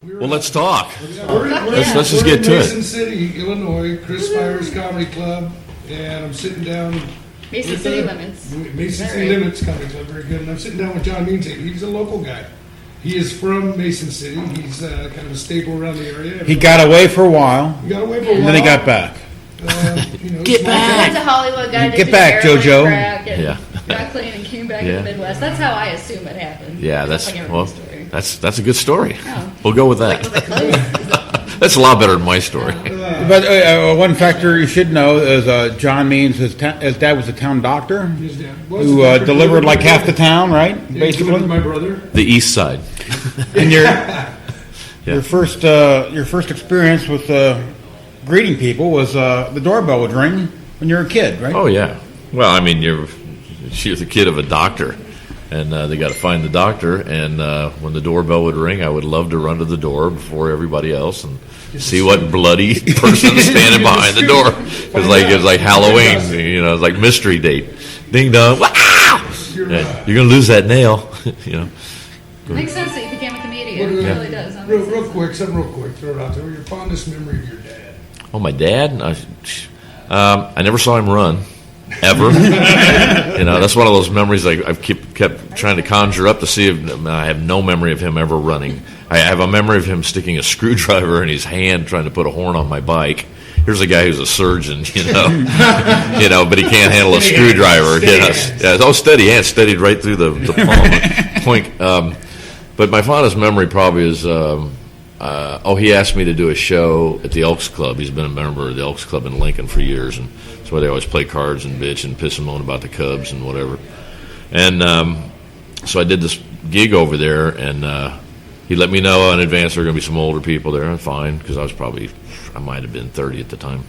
Well, let's talk. Let's just get to it. Mason City, Illinois, Chris Fire's Comedy Club, and I'm sitting down. Mason City Limits. Mason City Limits Comedy Club, very good. And I'm sitting down with John Means. He's a local guy. He is from Mason City. He's kind of a staple around the area. He got away for a while. He got away for a while. And then he got back. Get back. Went to Hollywood, got Get back, JoJo. Yeah. Got clean and came back to the Midwest. That's how I assume it happened. Yeah, that's a good story. Oh. We'll go with that. That's a lot better than my story. But one factor you should know is John Means, his dad was a town doctor who delivered like half the town, right? Basically, my brother. The East Side. And your first experience with greeting people was the doorbell would ring when you were a kid, right? Oh yeah. Well, I mean, she was the kid of a doctor, and they got to find the doctor. And when the doorbell would ring, I would love to run to the door before everybody else and see what bloody person is standing behind the door. It was like Halloween, it's like mystery date. Ding dong! Wow! You're gonna lose that nail, Makes sense that you became a comedian. It really does. Real quick, throw it out there. Your fondest memory of your dad? Oh, my dad? I never saw him run. Ever. That's one of those memories I've kept trying to conjure up to see if I have no memory of him ever running. I have a memory of him sticking a screwdriver in his hand trying to put a horn on my bike. Here's a guy who's a surgeon, but he can't handle a screwdriver. Steady hand, steadied right through the palm. Point. But my fondest memory probably is, he asked me to do a show at the Elks Club. He's been a member of the Elks Club in Lincoln for years, and that's why they always play cards and bitch and piss and moan about the Cubs and whatever. And so I did this gig over there, and he let me know in advance there were going to be some older people there. I'm fine, because I might have been 30 at the time.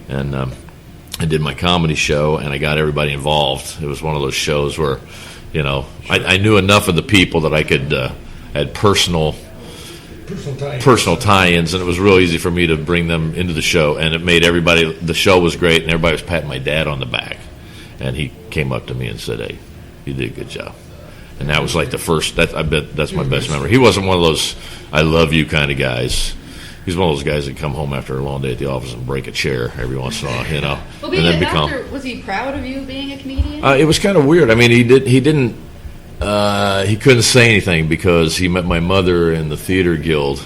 And I did my comedy show, and I got everybody involved. It was one of those shows where, I knew enough of the people that I could had personal tie-ins, and it was real easy for me to bring them into the show, and it made the show was great, and everybody was patting my dad on the back, and he came up to me and said, "Hey, you did a good job." And that was like the first, I bet that's my best memory. He wasn't one of those "I love you" kind of guys. He's one of those guys that come home after a long day at the office and break a chair every once in a while, Well, being a doctor, was he proud of you being a comedian? It was kind of weird. I mean, he couldn't say anything because he met my mother in the theater guild,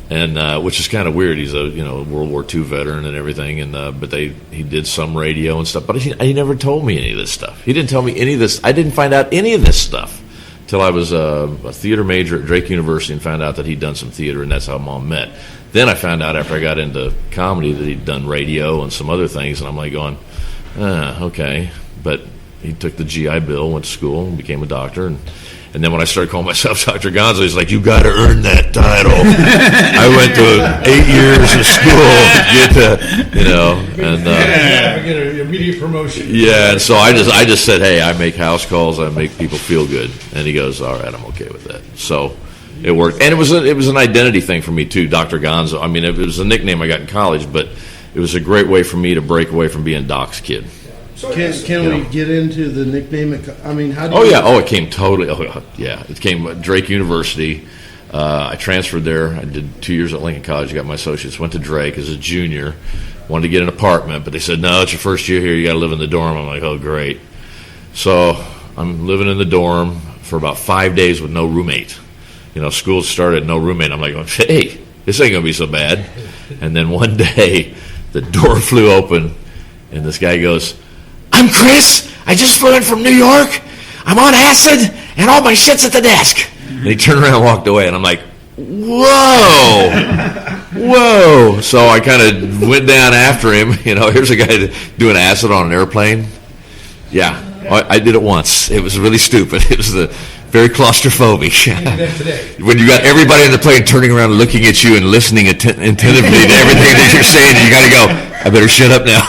and which is kind of weird. He's a World War II veteran and everything, and but he did some radio and stuff. But he never told me any of this stuff. He didn't tell me any of this. I didn't find out any of this stuff till I was a theater major at Drake University and found out that he'd done some theater, and that's how Mom met. Then I found out after I got into comedy that he'd done radio and some other things, and I'm like going, okay, but. He took the GI Bill, went to school, and became a doctor. And then when I started calling myself Dr. Gonzo, he's like, "You got to earn that title." I went to 8 years of school to get get an immediate promotion. Yeah, and so I just said, "Hey, I make house calls. I make people feel good." And he goes, "All right, I'm okay with that." So it worked, and it was an identity thing for me too, Dr. Gonzo. I mean, it was a nickname I got in college, but it was a great way for me to break away from being Doc's kid. So can we get into the nickname? I mean, how do it came totally. It came at Drake University. I transferred there. I did 2 years at Lincoln College. Got my associates. Went to Drake as a junior. Wanted to get an apartment, but they said, "No, it's your first year here. You got to live in the dorm." I'm like, "Oh, great." So I'm living in the dorm for about 5 days with no roommate. School started, no roommate. I'm like, "Hey, this ain't gonna be so bad." And then one day, the door flew open, and this guy goes, "I'm Chris. I just flew in from New York. I'm on acid, and all my shit's at the desk." And he turned around and walked away, and I'm like, whoa. Whoa. So I kind of went down after him. Here's a guy doing acid on an airplane. Yeah, I did it once. It was really stupid. It was very claustrophobic. When you got everybody in the plane turning around and looking at you and listening attentively to everything that you're saying, you got to go, "I better shut up now."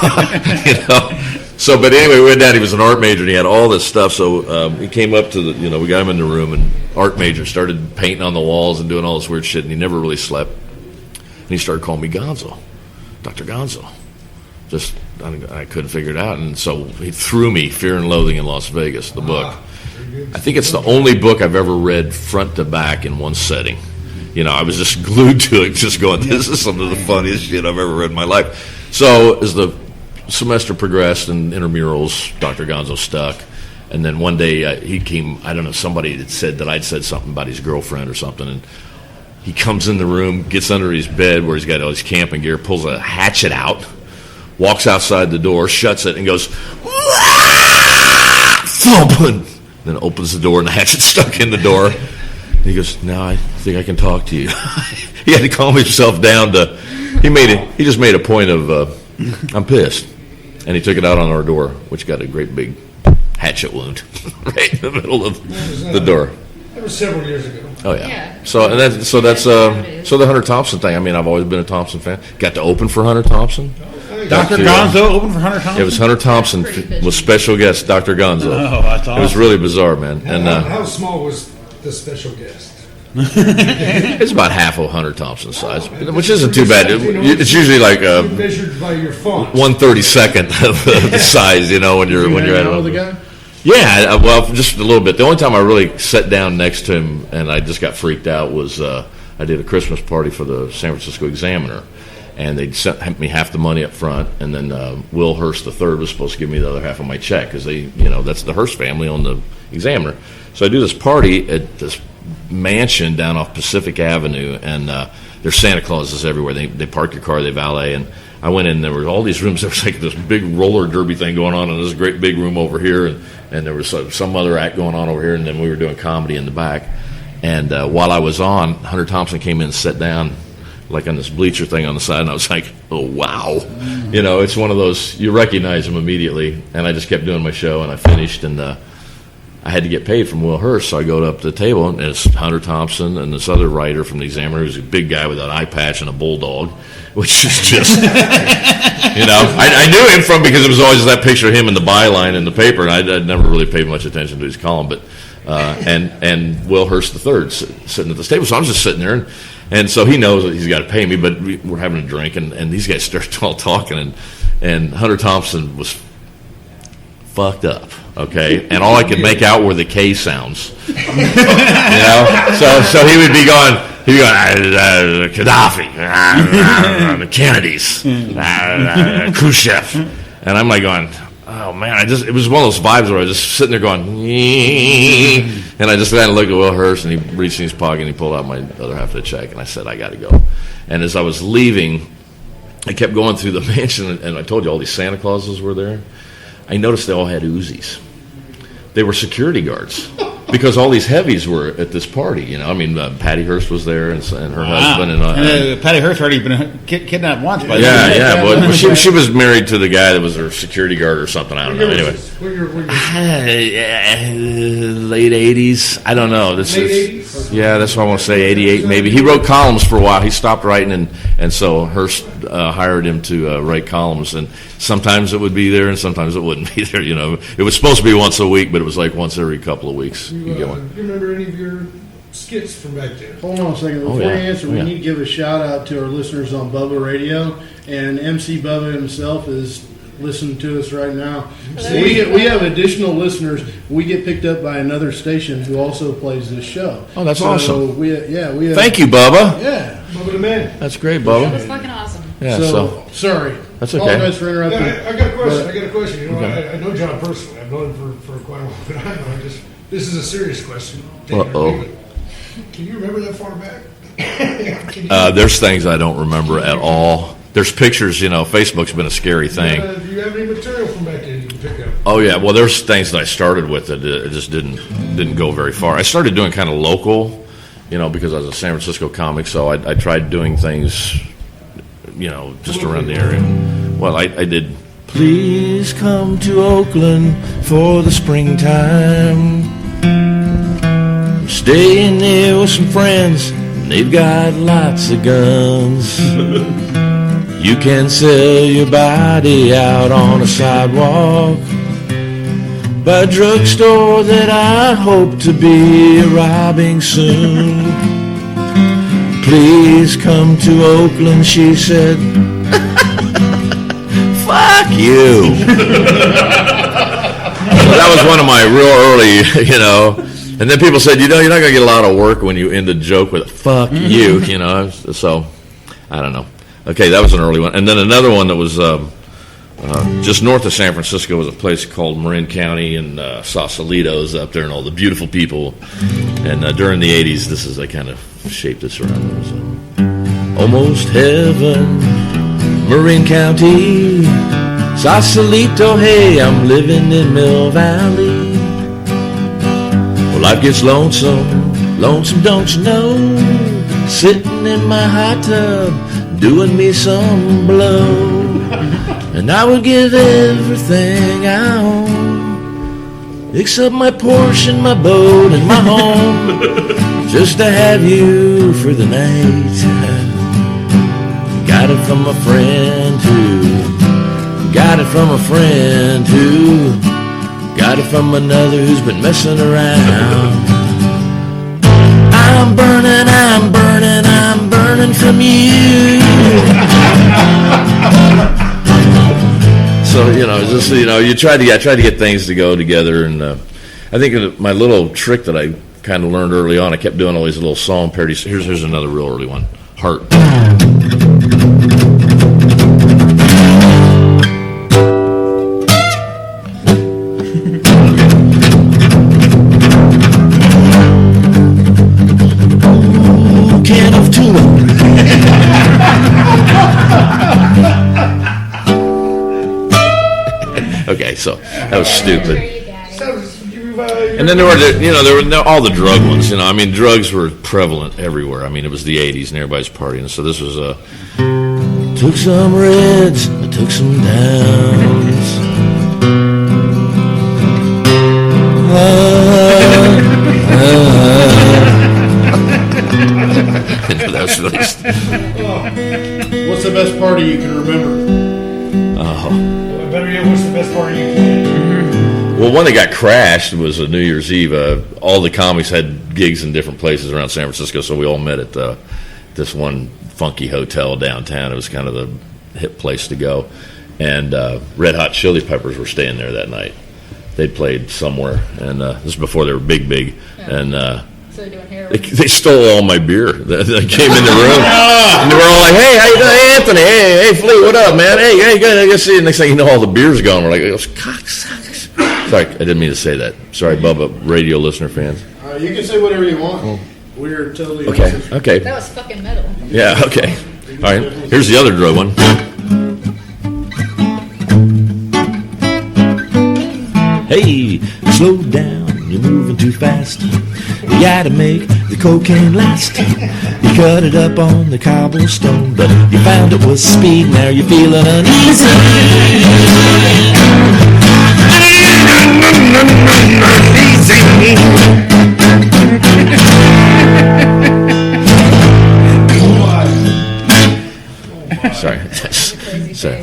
So, but anyway, we went down. He was an art major, and he had all this stuff. So he came up to we got him in the room, and art major started painting on the walls and doing all this weird shit, and he never really slept. And he started calling me Gonzo, Dr. Gonzo. I couldn't figure it out, and so he threw me Fear and Loathing in Las Vegas, the book. I think it's the only book I've ever read front to back in one setting. I was just glued to it, just going, this is some of the funniest shit I've ever read in my life. So as the semester progressed and intramurals, Dr. Gonzo stuck. And then one day he came, I don't know, somebody had said that I'd said something about his girlfriend or something. And he comes in the room, gets under his bed where he's got all his camping gear, pulls a hatchet out, walks outside the door, shuts it, and goes, thumping. Then opens the door, and the hatchet's stuck in the door. And he goes, now I think I can talk to you. He had to calm himself down to, he just made a point of, I'm pissed. And he took it out on our door, which got a great big hatchet wound right in the middle of the door. That was several years ago. Oh yeah. Yeah. So the Hunter Thompson thing. I mean, I've always been a Thompson fan. Got to open for Hunter Thompson. Dr. Gonzo opened for Hunter Thompson? It was Hunter Thompson with special guest Dr. Gonzo. Oh, that's awesome. It was really bizarre, man. And How small was the special guest? it's about half of Hunter Thompson's size, which isn't too bad. It's usually like measured by your font. 1/32 of the size, when you're at Know the it. guy? Yeah, well, just a little bit. The only time I really sat down next to him and I just got freaked out was I did a Christmas party for the San Francisco Examiner, and they'd sent me half the money up front, and then Will Hearst III was supposed to give me the other half of my check because that's the Hearst family on the Examiner. So I do this party at this mansion down off Pacific Avenue, and there's Santa Clauses everywhere. They park your car, they valet, and I went in, there were all these rooms. There was like this big roller derby thing going on, and this great big room over here, and there was some other act going on over here, and then we were doing comedy in the back. And while I was on, Hunter Thompson came in and sat down like on this bleacher thing on the side, and I was like, oh, wow. It's one of those, you recognize him immediately, and I just kept doing my show, and I finished, and I had to get paid from Will Hearst, so I go up to the table, and it's Hunter Thompson and this other writer from the Examiner who's a big guy with an eye patch and a bulldog, which is just, I knew him from because it was always that picture of him in the byline in the paper, and I'd never really paid much attention to his column, but and Will Hearst III sitting at this table, so I'm just sitting there, and so he knows that he's got to pay me, but we're having a drink, and these guys start all talking, and Hunter Thompson was fucked up, okay, and all I could make out were the K sounds, so he would be going, Gaddafi, the Kennedys, Khrushchev, and I'm like going, oh man, it was one of those vibes where I was just sitting there going, and I just kind of looked at Will Hearst, and he reached in his pocket and he pulled out my other half of the check, and I said, I got to go. And as I was leaving, I kept going through the mansion, and I told you all these Santa Clauses were there. I noticed they all had Uzis. They were security guards because all these heavies were at this party. Patty Hearst was there and her husband. And Patty Hearst already been kidnapped once. By But she was married to the guy that was her security guard or something. I don't know. Anyway, late 80s. I don't know. Late 80s? Yeah, that's what I want to say. 88 maybe. He wrote columns for a while. He stopped writing, and so Hearst hired him to write columns. And sometimes it would be there, and sometimes it wouldn't be there. It was supposed to be once a week, but it was like once every couple of weeks. You remember any of your skits from back then? Hold on a second. Before you answer, we need to give a shout out to our listeners on Bubba Radio. And MC Bubba himself is listening to us right now. We have additional listeners. We get picked up by another station who also plays this show. Oh, that's awesome. We have, Thank you, Bubba. Yeah. Bubba the man. That's great, Bubba. That was fucking awesome. Yeah, sorry. That's okay. Apologize for interrupting. Yeah, I got a question. I know John personally. I've known him for quite a while. But this is a serious question. Uh-oh. Can you remember that far back? There's things I don't remember at all. There's pictures, Facebook's been a scary thing. Do you have any material from back then you can pick up? Oh, yeah. Well, there's things that I started with that it just didn't go very far. I started doing kind of local, because I was a San Francisco comic, so I tried doing things, just around the area. Well, I did. Please come to Oakland for the springtime. I'm staying there with some friends, and they've got lots of guns. You can sell your body out on a sidewalk by a drugstore that I hope to be robbing soon. Please come to Oakland, she said. Fuck you. So that was one of my real early, And then people said, you're not going to get a lot of work when you end the joke with "fuck you," So, I don't know. Okay, that was an early one, and then another one that was just north of San Francisco was a place called Marin County, and Sausalito's up there, and all the beautiful people. And during the '80s, I kind of shaped this around. So. Almost heaven, Marin County, Sausalito. Hey, I'm living in Mill Valley. Well, life gets lonesome, don't you know? Sitting in my hot tub, doing me some blow. And I would give everything I own, except my Porsche and my boat and my home, just to have you for the night. Got it from a friend who got it from a friend who got it from another who's been messing around. I'm burning from you. So I tried to get things to go together, and I think my little trick that I kind of learned early on, I kept doing all these little song parodies. Here's another real early one. Heart. Can of tuna. Okay, so that was stupid. And then there were all the drug ones. Drugs were prevalent everywhere. It was the '80s and everybody's partying. So this was took some reds, I took some downs. That's really. What's the best party you can remember? Better yet, what's the best party you can? Well, one that got crashed was a New Year's Eve. All the comics had gigs in different places around San Francisco, so we all met at this one funky hotel downtown. It was kind of the hip place to go. And Red Hot Chili Peppers were staying there that night. They'd played somewhere, and this was before they were big. Yeah. And So they're doing heroin. they stole all my beer. They came in the room, and they were all like, "Hey, how you doing? Hey, Anthony. Hey, Flea, what up, man? Hey, good. I guess see." Next thing you know, all the beer's gone. We're like, "Cocksuckers." Sorry, I didn't mean to say that. Sorry, Bubba, radio listener fans. You can say whatever you want. We're totally Okay. That was fucking metal. Yeah, okay. All right, here's the other drug one. Hey, slow down, you're moving too fast. You gotta make the cocaine last. You cut it up on the cobblestone, but you found it was speed, now you're feeling uneasy. Sorry. Sorry.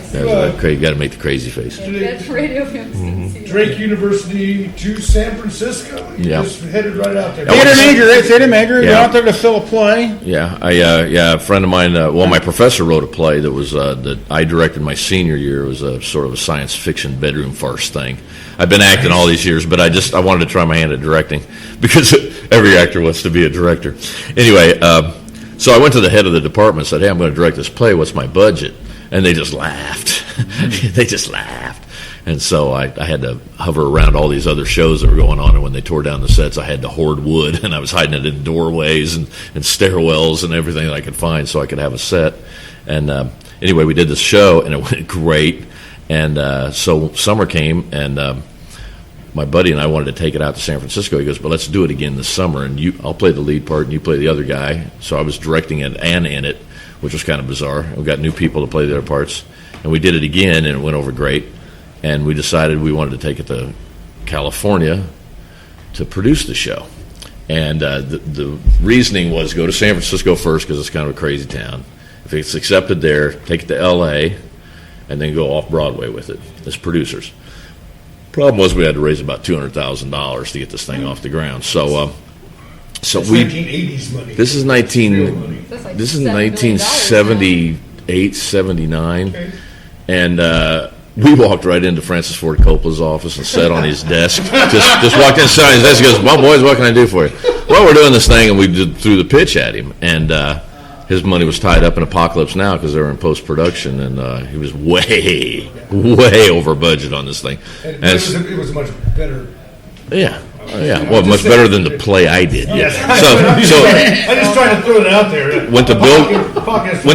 You got to make the crazy face. That's radio MC. Drake University to San Francisco. You just headed right out there. Theater major, right? Theater major. Yeah. You're out there to fill a play. Yeah, a friend of mine. My professor wrote a play that was that I directed my senior year. It was a sort of a science fiction bedroom farce thing. I've been acting all these years, but I wanted to try my hand at directing because every actor wants to be a director. Anyway, so I went to the head of the department and said, "Hey, I'm going to direct this play. What's my budget?" And they just laughed. They just laughed. And so I had to hover around all these other shows that were going on, and when they tore down the sets, I had to hoard wood, and I was hiding it in doorways and stairwells and everything that I could find so I could have a set. And anyway, we did this show, and it went great. And so summer came, and my buddy and I wanted to take it out to San Francisco. He goes, "But let's do it again this summer, and I'll play the lead part, and you play the other guy." So I was directing it and in it, which was kind of bizarre. We got new people to play the other parts, and we did it again, and it went over great. And we decided we wanted to take it to California to produce the show. And the reasoning was go to San Francisco first because it's kind of a crazy town. If it's accepted there, take it to L.A., and then go off-Broadway with it as producers. Problem was we had to raise about $200,000 to get this thing off the ground. So It's 1980s money. This is That's like $7 million. 1978, 79, Okay. and we walked right into Francis Ford Coppola's office and sat on his desk. Just walked in, sat on his desk. He goes, "Well, boys, what can I do for you?" Well, we're doing this thing, and we threw the pitch at him, and his money was tied up in Apocalypse Now because they were in post production, and he was way over budget on this thing. And it was much better. Yeah. Well, much better than the play I did. Yes. So I just tried to throw it out there. went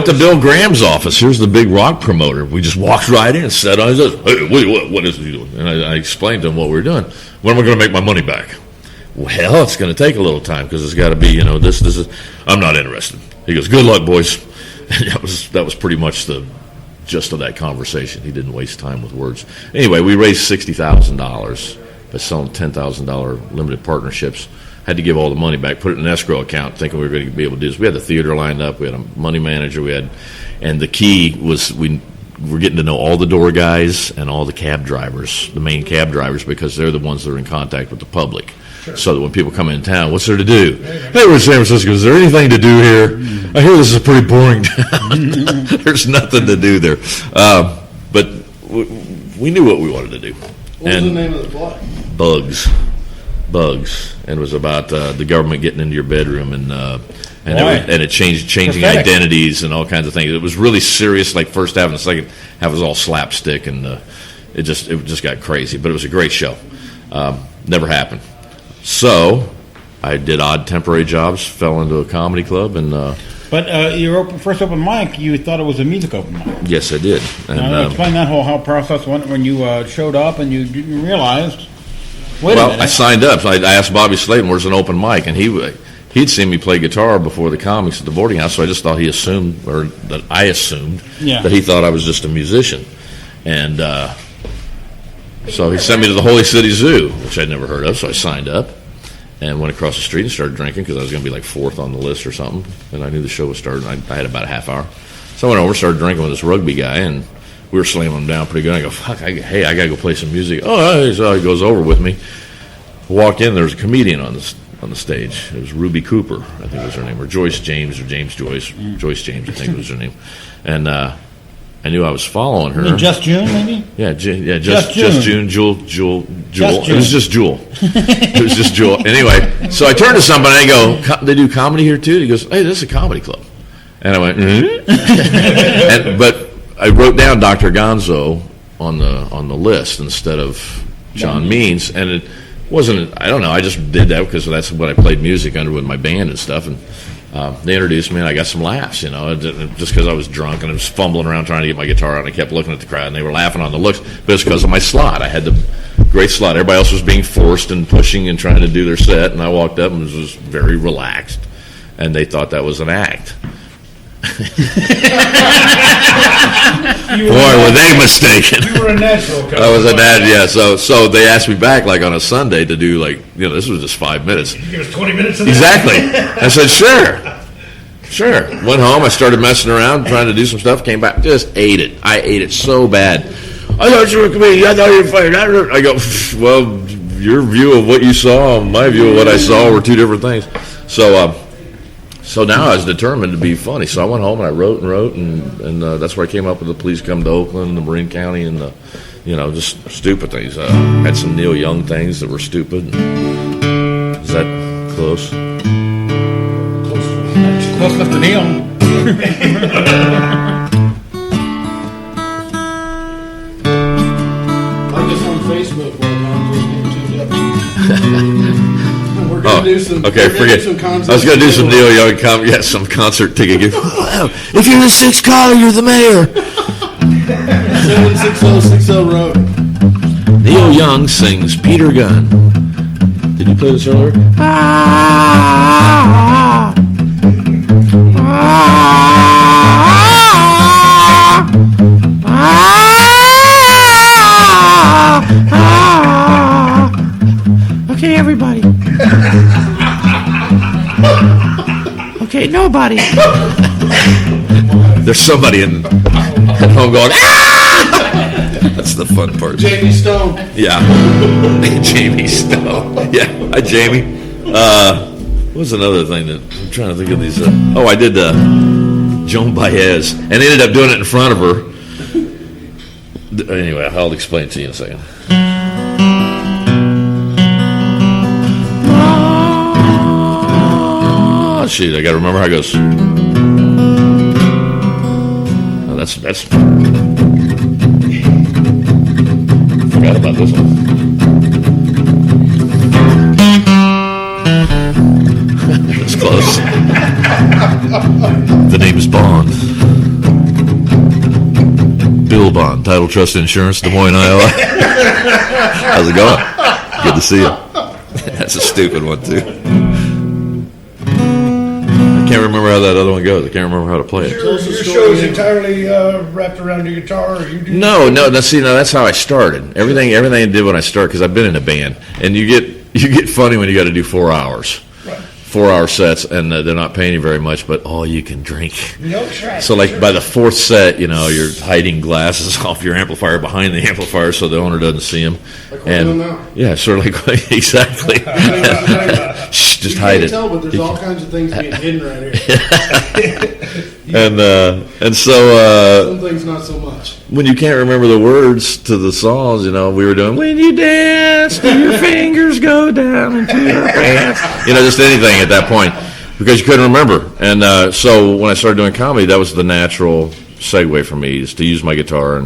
to Bill Graham's office. Here's the big rock promoter. We just walked right in and sat on his desk. Hey, what is he doing? And I explained to him what we were doing. When am I going to make my money back? Well, it's going to take a little time because it's got to be, this is. I'm not interested. He goes, "Good luck, boys." And that was pretty much the gist of that conversation. He didn't waste time with words. Anyway, we raised $60,000 by selling $10,000 limited partnerships. Had to give all the money back, put it in an escrow account, thinking we were going to be able to do this. We had the theater lined up, we had a money manager, and the key was we were getting to know all the door guys and all the cab drivers, the main cab drivers, because they're the ones that are in contact with the public. Sure. So that when people come in town, what's there to do? Hey, we're in San Francisco. Is there anything to do here? I hear this is a pretty boring town. There's nothing to do there. But we knew what we wanted to do. What was the name of the play? Bugs, and it was about the government getting into your bedroom and it changing identities and all kinds of things. It was really serious. Like first half and the second half was all slapstick, and it just got crazy. But it was a great show. Never happened. So I did odd temporary jobs, fell into a comedy club, and. But your first open mic, you thought it was a music open mic. Yes, I did. And, explain that whole process when you showed up and you realized. Wait a minute. I signed up. So I asked Bobby Slayton, "Where's an open mic?" And he'd seen me play guitar before the comics at the boarding house, so I just thought he assumed, or that I assumed, that he thought I was just a musician. And so he sent me to the Holy City Zoo, which I'd never heard of. So I signed up and went across the street and started drinking because I was going to be like fourth on the list or something. And I knew the show was starting. I had about a half hour. So I went over, started drinking with this rugby guy, and we were slamming him down pretty good. I go, "Fuck, I got to go play some music." Oh, so he goes over with me. Walked in, there was a comedian on the stage. It was Ruby Cooper, I think was her name, or Joyce James, or James Joyce. Joyce James, I think was her name. And I knew I was following her. You mean Just June, maybe? Yeah, just June, Jewel. It was just Jewel. It was just Jewel. Anyway, so I turned to somebody and I go, "They do comedy here too?" He goes, "Hey, this is a comedy club." And I went, but I wrote down Dr. Gonzo on the list instead of John Means, and it wasn't. I don't know. I just did that because that's what I played music under with my band and stuff, and they introduced me, and I got some laughs. Just because I was drunk and I was fumbling around trying to get my guitar out, and I kept looking at the crowd, and they were laughing on the looks, but it's because of my slot. I had the great slot. Everybody else was being forced and pushing and trying to do their set, and I walked up and was very relaxed, and they thought that was an act. Boy, were they mistaken. You were a natural. I was a natural, yeah. So they asked me back like on a Sunday to do this was just 5 minutes. You give us 20 minutes of that? Exactly. I said, sure. Went home, I started messing around, trying to do some stuff, came back, just ate it. I ate it so bad. "I thought you were a comedian. I thought you were funny." I go, "Well, your view of what you saw and my view of what I saw were two different things." So now I was determined to be funny. So I went home and I wrote, and that's where I came up with the Please Come to Oakland, the Marin County, and the, just stupid things. Had some Neil Young things that were stupid. Is that close? Close enough to Neil. Like us on Facebook while Gonzo's getting tuned up. We're going to do some. Forget. I was going to do some Neil Young, some concert ticket. If you're the sixth caller, you're the mayor. 76060 Road. Neil Young sings Peter Gunn. Did you play this earlier? Okay, everybody. Okay, nobody. There's somebody at home going, "Ah!" That's the fun part. Jamie Stone. Yeah. Jamie Stone. Yeah. Hi, Jamie. What was another thing that I'm trying to think of these? I did Joan Baez, and ended up doing it in front of her. Anyway, I'll explain it to you in a second. Oh, shoot, I got to remember how it goes. Oh, that's. Forgot about this one. That's close. The name is Bond. Bill Bond, Title Trust Insurance, Des Moines, Iowa. How's it going? Good to see you. That's a stupid one, too. I can't remember how that other one goes. I can't remember how to play it. Your show is entirely wrapped around your guitar, or you do? No. That's how I started. Everything I did when I started, because I've been in a band, and you get funny when you got to do 4 hours. 4-hour sets, and they're not paying you very much, but all you can drink. No, sure. So, like, by the fourth set, you're hiding glasses off your amplifier behind the amplifier so the owner doesn't see them. Like we're doing now. Yeah, sort of like, exactly. Shh, just hide it. Tell, but there's all kinds of things being hidden right here. And so Some things not so much. when you can't remember the words to the songs, we were doing, when you dance, do your fingers go down into your pants. Just anything at that point, because you couldn't remember. And so when I started doing comedy, that was the natural segue for me, is to use my guitar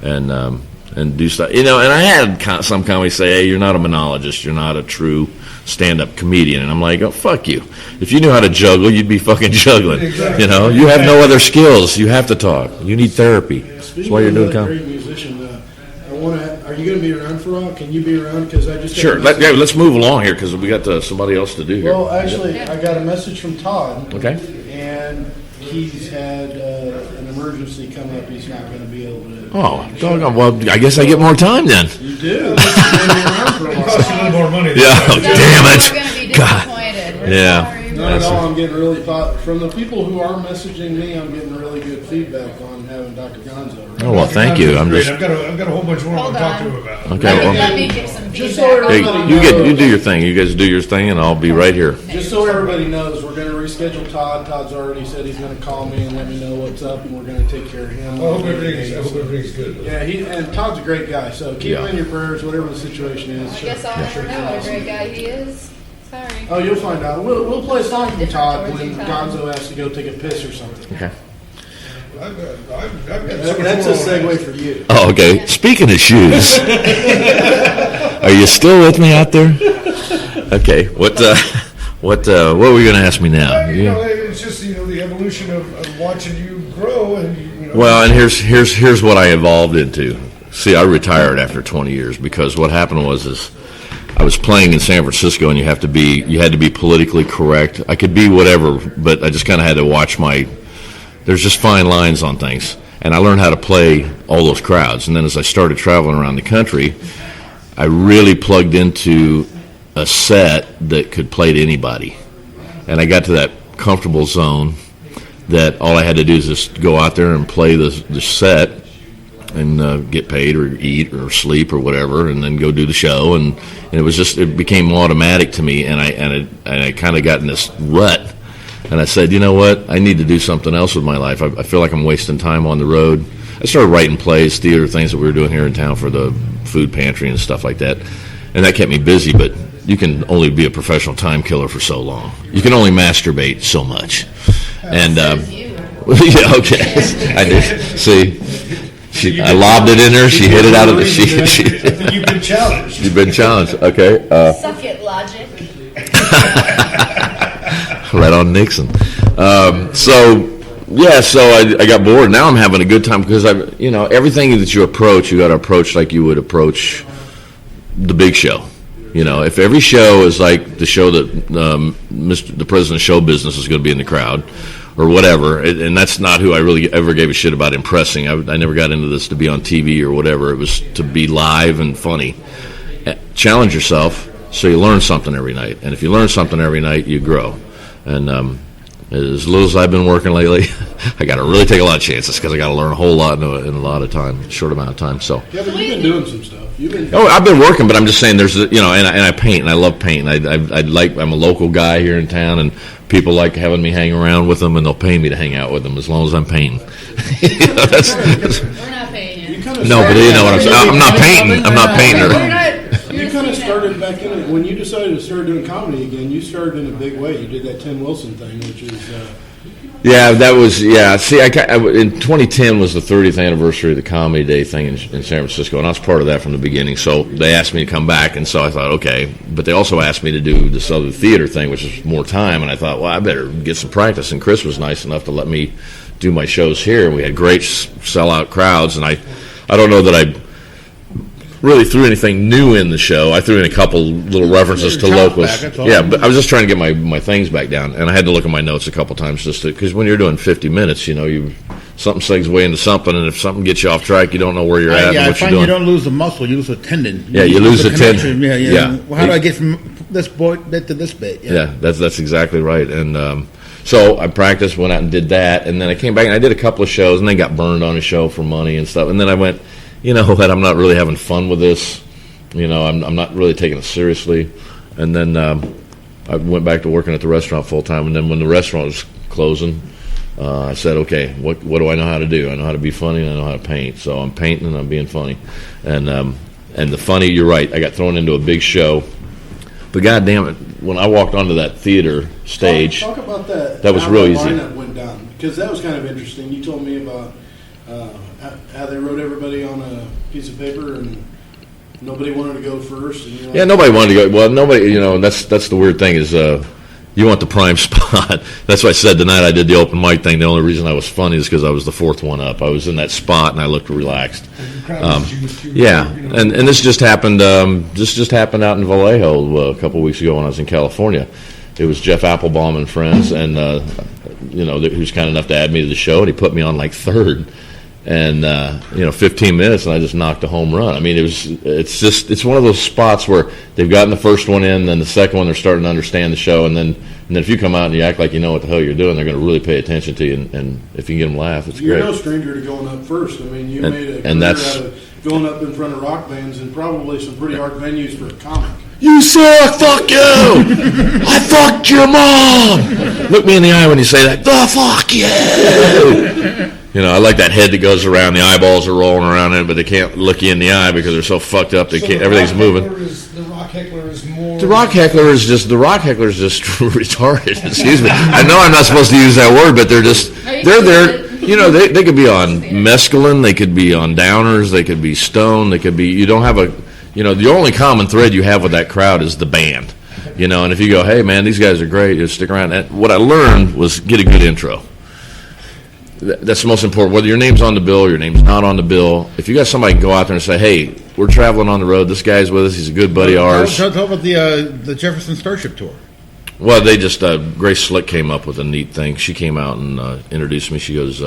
and do stuff. And I had some comedy say, hey, you're not a monologist, you're not a true stand-up comedian. And I'm like, oh, fuck you. If you knew how to juggle, you'd be fucking juggling. Exactly. You have no other skills. You have to talk. You need therapy. That's why you're doing Speaking of comedy. great musician, are you going to be around for a while? Can you be around? Because I just got Sure. a message- Let's move along here, because we got somebody else to do here. Well, actually, I got a message from Todd. Okay. And he's had an emergency come up. He's not going to be able to. Oh, doggone. Well, I guess I get more time then. You do. You're gonna be around for a It while. costs a little more money. Yeah. Oh, damn We're it. going to be God. disappointed. We're Yeah. sorry. Not at all. I'm getting really from the people who are messaging me. I'm getting really good feedback on having Dr. Gonzo. Oh, well, thank you. I'm Great. just. I've got a whole bunch more I want to talk to him Hold about. Okay. Let Well, me give some Just feedback. so hey, everybody you do your thing. You guys do your thing, and I'll be right here. Just so everybody knows, we're going to reschedule Todd. Todd's already said he's going to call me and let me know what's up, and we're going to take care of him. I hope everything's good. Yeah, and Todd's a great guy, so keep him in your prayers, whatever the situation is. I guess I'll never know what a great guy he is. Sorry. Oh, you'll find out. We'll play a song from Different Todd towards when you, Todd. Gonzo has to go take a piss or something. Okay. I've got so much That's a more segue for you. Oh, okay. Speaking of shoes, are you still with me out there? Okay. What were you going to ask me now? It's just the evolution of watching you grow, and Well, and here's what I evolved into. See, I retired after 20 years because what happened was I was playing in San Francisco, and you had to be politically correct. I could be whatever, but I just kind of had to watch there's just fine lines on things. And I learned how to play all those crowds. And then as I started traveling around the country, I really plugged into a set that could play to anybody. And I got to that comfortable zone that all I had to do is just go out there and play the set and get paid or eat or sleep or whatever, and then go do the show. And it became automatic to me, and I kind of got in this rut. And I said, you know what? I need to do something else with my life. I feel like I'm wasting time on the road. I started writing plays, theater, things that we were doing here in town for the food pantry and stuff like that. And that kept me busy, but you can only be a professional time killer for so long. You can only masturbate so much. And, yeah, okay. I did. See? I lobbed it in her. She hit it out of the... you've been challenged. You've been challenged. Okay. Suck it, logic. Right on Nixon. So I got bored. Now I'm having a good time because everything that you approach, you got to approach like you would approach the big show. If every show is like the show that the president of show business is going to be in the crowd or whatever, and that's not who I really ever gave a shit about impressing. I never got into this to be on TV or whatever. It was to be live and funny. Challenge yourself so you learn something every night. And if you learn something every night, you grow. And as little as I've been working lately, I got to really take a lot of chances because I got to learn a whole lot in a lot of time, short amount of time. So. Yeah, but you've been doing some stuff. I've been working, but I'm just saying there's and I paint and I love painting. I'm a local guy here in town, and people like having me hang around with them, and they'll pay me to hang out with them as long as I'm painting. We're not paying you. kind of No, but you know what I'm saying. I'm not painting. I'm not painting You're her. not. You kind of started back in it when you decided to start doing comedy again. You started in a big way. You did that Tim Wilson thing, which is. Yeah, that was See, in 2010 was the 30th anniversary of the Comedy Day thing in San Francisco, and I was part of that from the beginning. So they asked me to come back, and so I thought, okay. But they also asked me to do this other theater thing, which is more time, and I thought, well, I better get some practice. And Chris was nice enough to let me do my shows here, and we had great sellout crowds. And I don't know that I really threw anything new in the show. I threw in a couple little references to locals. Yeah, but I was just trying to get my things back down, and I had to look at my notes a couple times just because when you're doing 50 minutes, you know, something segues into something, and if something gets you off track, you don't know where you're at and I what you're find doing. you don't lose the muscle, you lose the tendon. You lose the connection. tendon. Yeah. Well, how do I get from this bit to this bit? Yeah, that's exactly right. And so I practiced, went out and did that, and then I came back and I did a couple of shows, and then got burned on a show for money and stuff. And then I went, you know what, I'm not really having fun with this. You know, I'm not really taking it seriously. And then I went back to working at the restaurant full time. And then when the restaurant was closing, I said, okay, what do I know how to do? I know how to be funny, and I know how to paint. So I'm painting and I'm being funny. And the funny, you're right, I got thrown into a big show. But goddamn it, when I walked onto that theater stage, Talk about that. That was how real the easy. lineup went down, because that was kind of interesting. You told me about how they wrote everybody on a piece of paper and nobody wanted to go first. And you're like, yeah, nobody wanted to go. Well, nobody, you know, and that's the weird thing is you want the prime spot. That's why I said tonight I did the open mic thing. The only reason I was funny is because I was the fourth one up. I was in that spot and I looked relaxed. Yeah, and this just happened. This just happened out in Vallejo a couple of weeks ago when I was in California. It was Jeff Applebaum and friends, and you know, he was kind enough to add me to the show, and he put me on like third. And 15 minutes, and I just knocked a home run. I mean, it's one of those spots where they've gotten the first one in, then the second one they're starting to understand the show, and then if you come out and you act like you know what the hell you're doing, they're going to really pay attention to you, and if you can get them laugh, it's you're great. no stranger to going up first. I mean, you made a career out of going up in front of rock bands and probably some pretty hard venues for a comic. You suck, fuck you! I fucked your mom! Look me in the eye when you say that. The fuck you! You know, I like that head that goes around, the eyeballs are rolling around it, but they can't look you in the eye because they're so fucked up, everything's moving. The rock heckler is more... The rock heckler is just retarded, excuse me. I know I'm not supposed to use that word, but they're there. You know, they could be on mescaline, they could be on downers, they could be stoned, you don't have the only common thread you have with that crowd is the band. You know, and if you go, hey man, these guys are great, just stick around. And what I learned was get a good intro. That's the most important. Whether your name's on the bill or your name's not on the bill, if you got somebody can go out there and say, hey, we're traveling on the road, this guy's with us, he's a good buddy of ours. Talk about the Jefferson Starship Tour. Well, they just, Grace Slick came up with a neat thing. She came out and introduced me. She goes,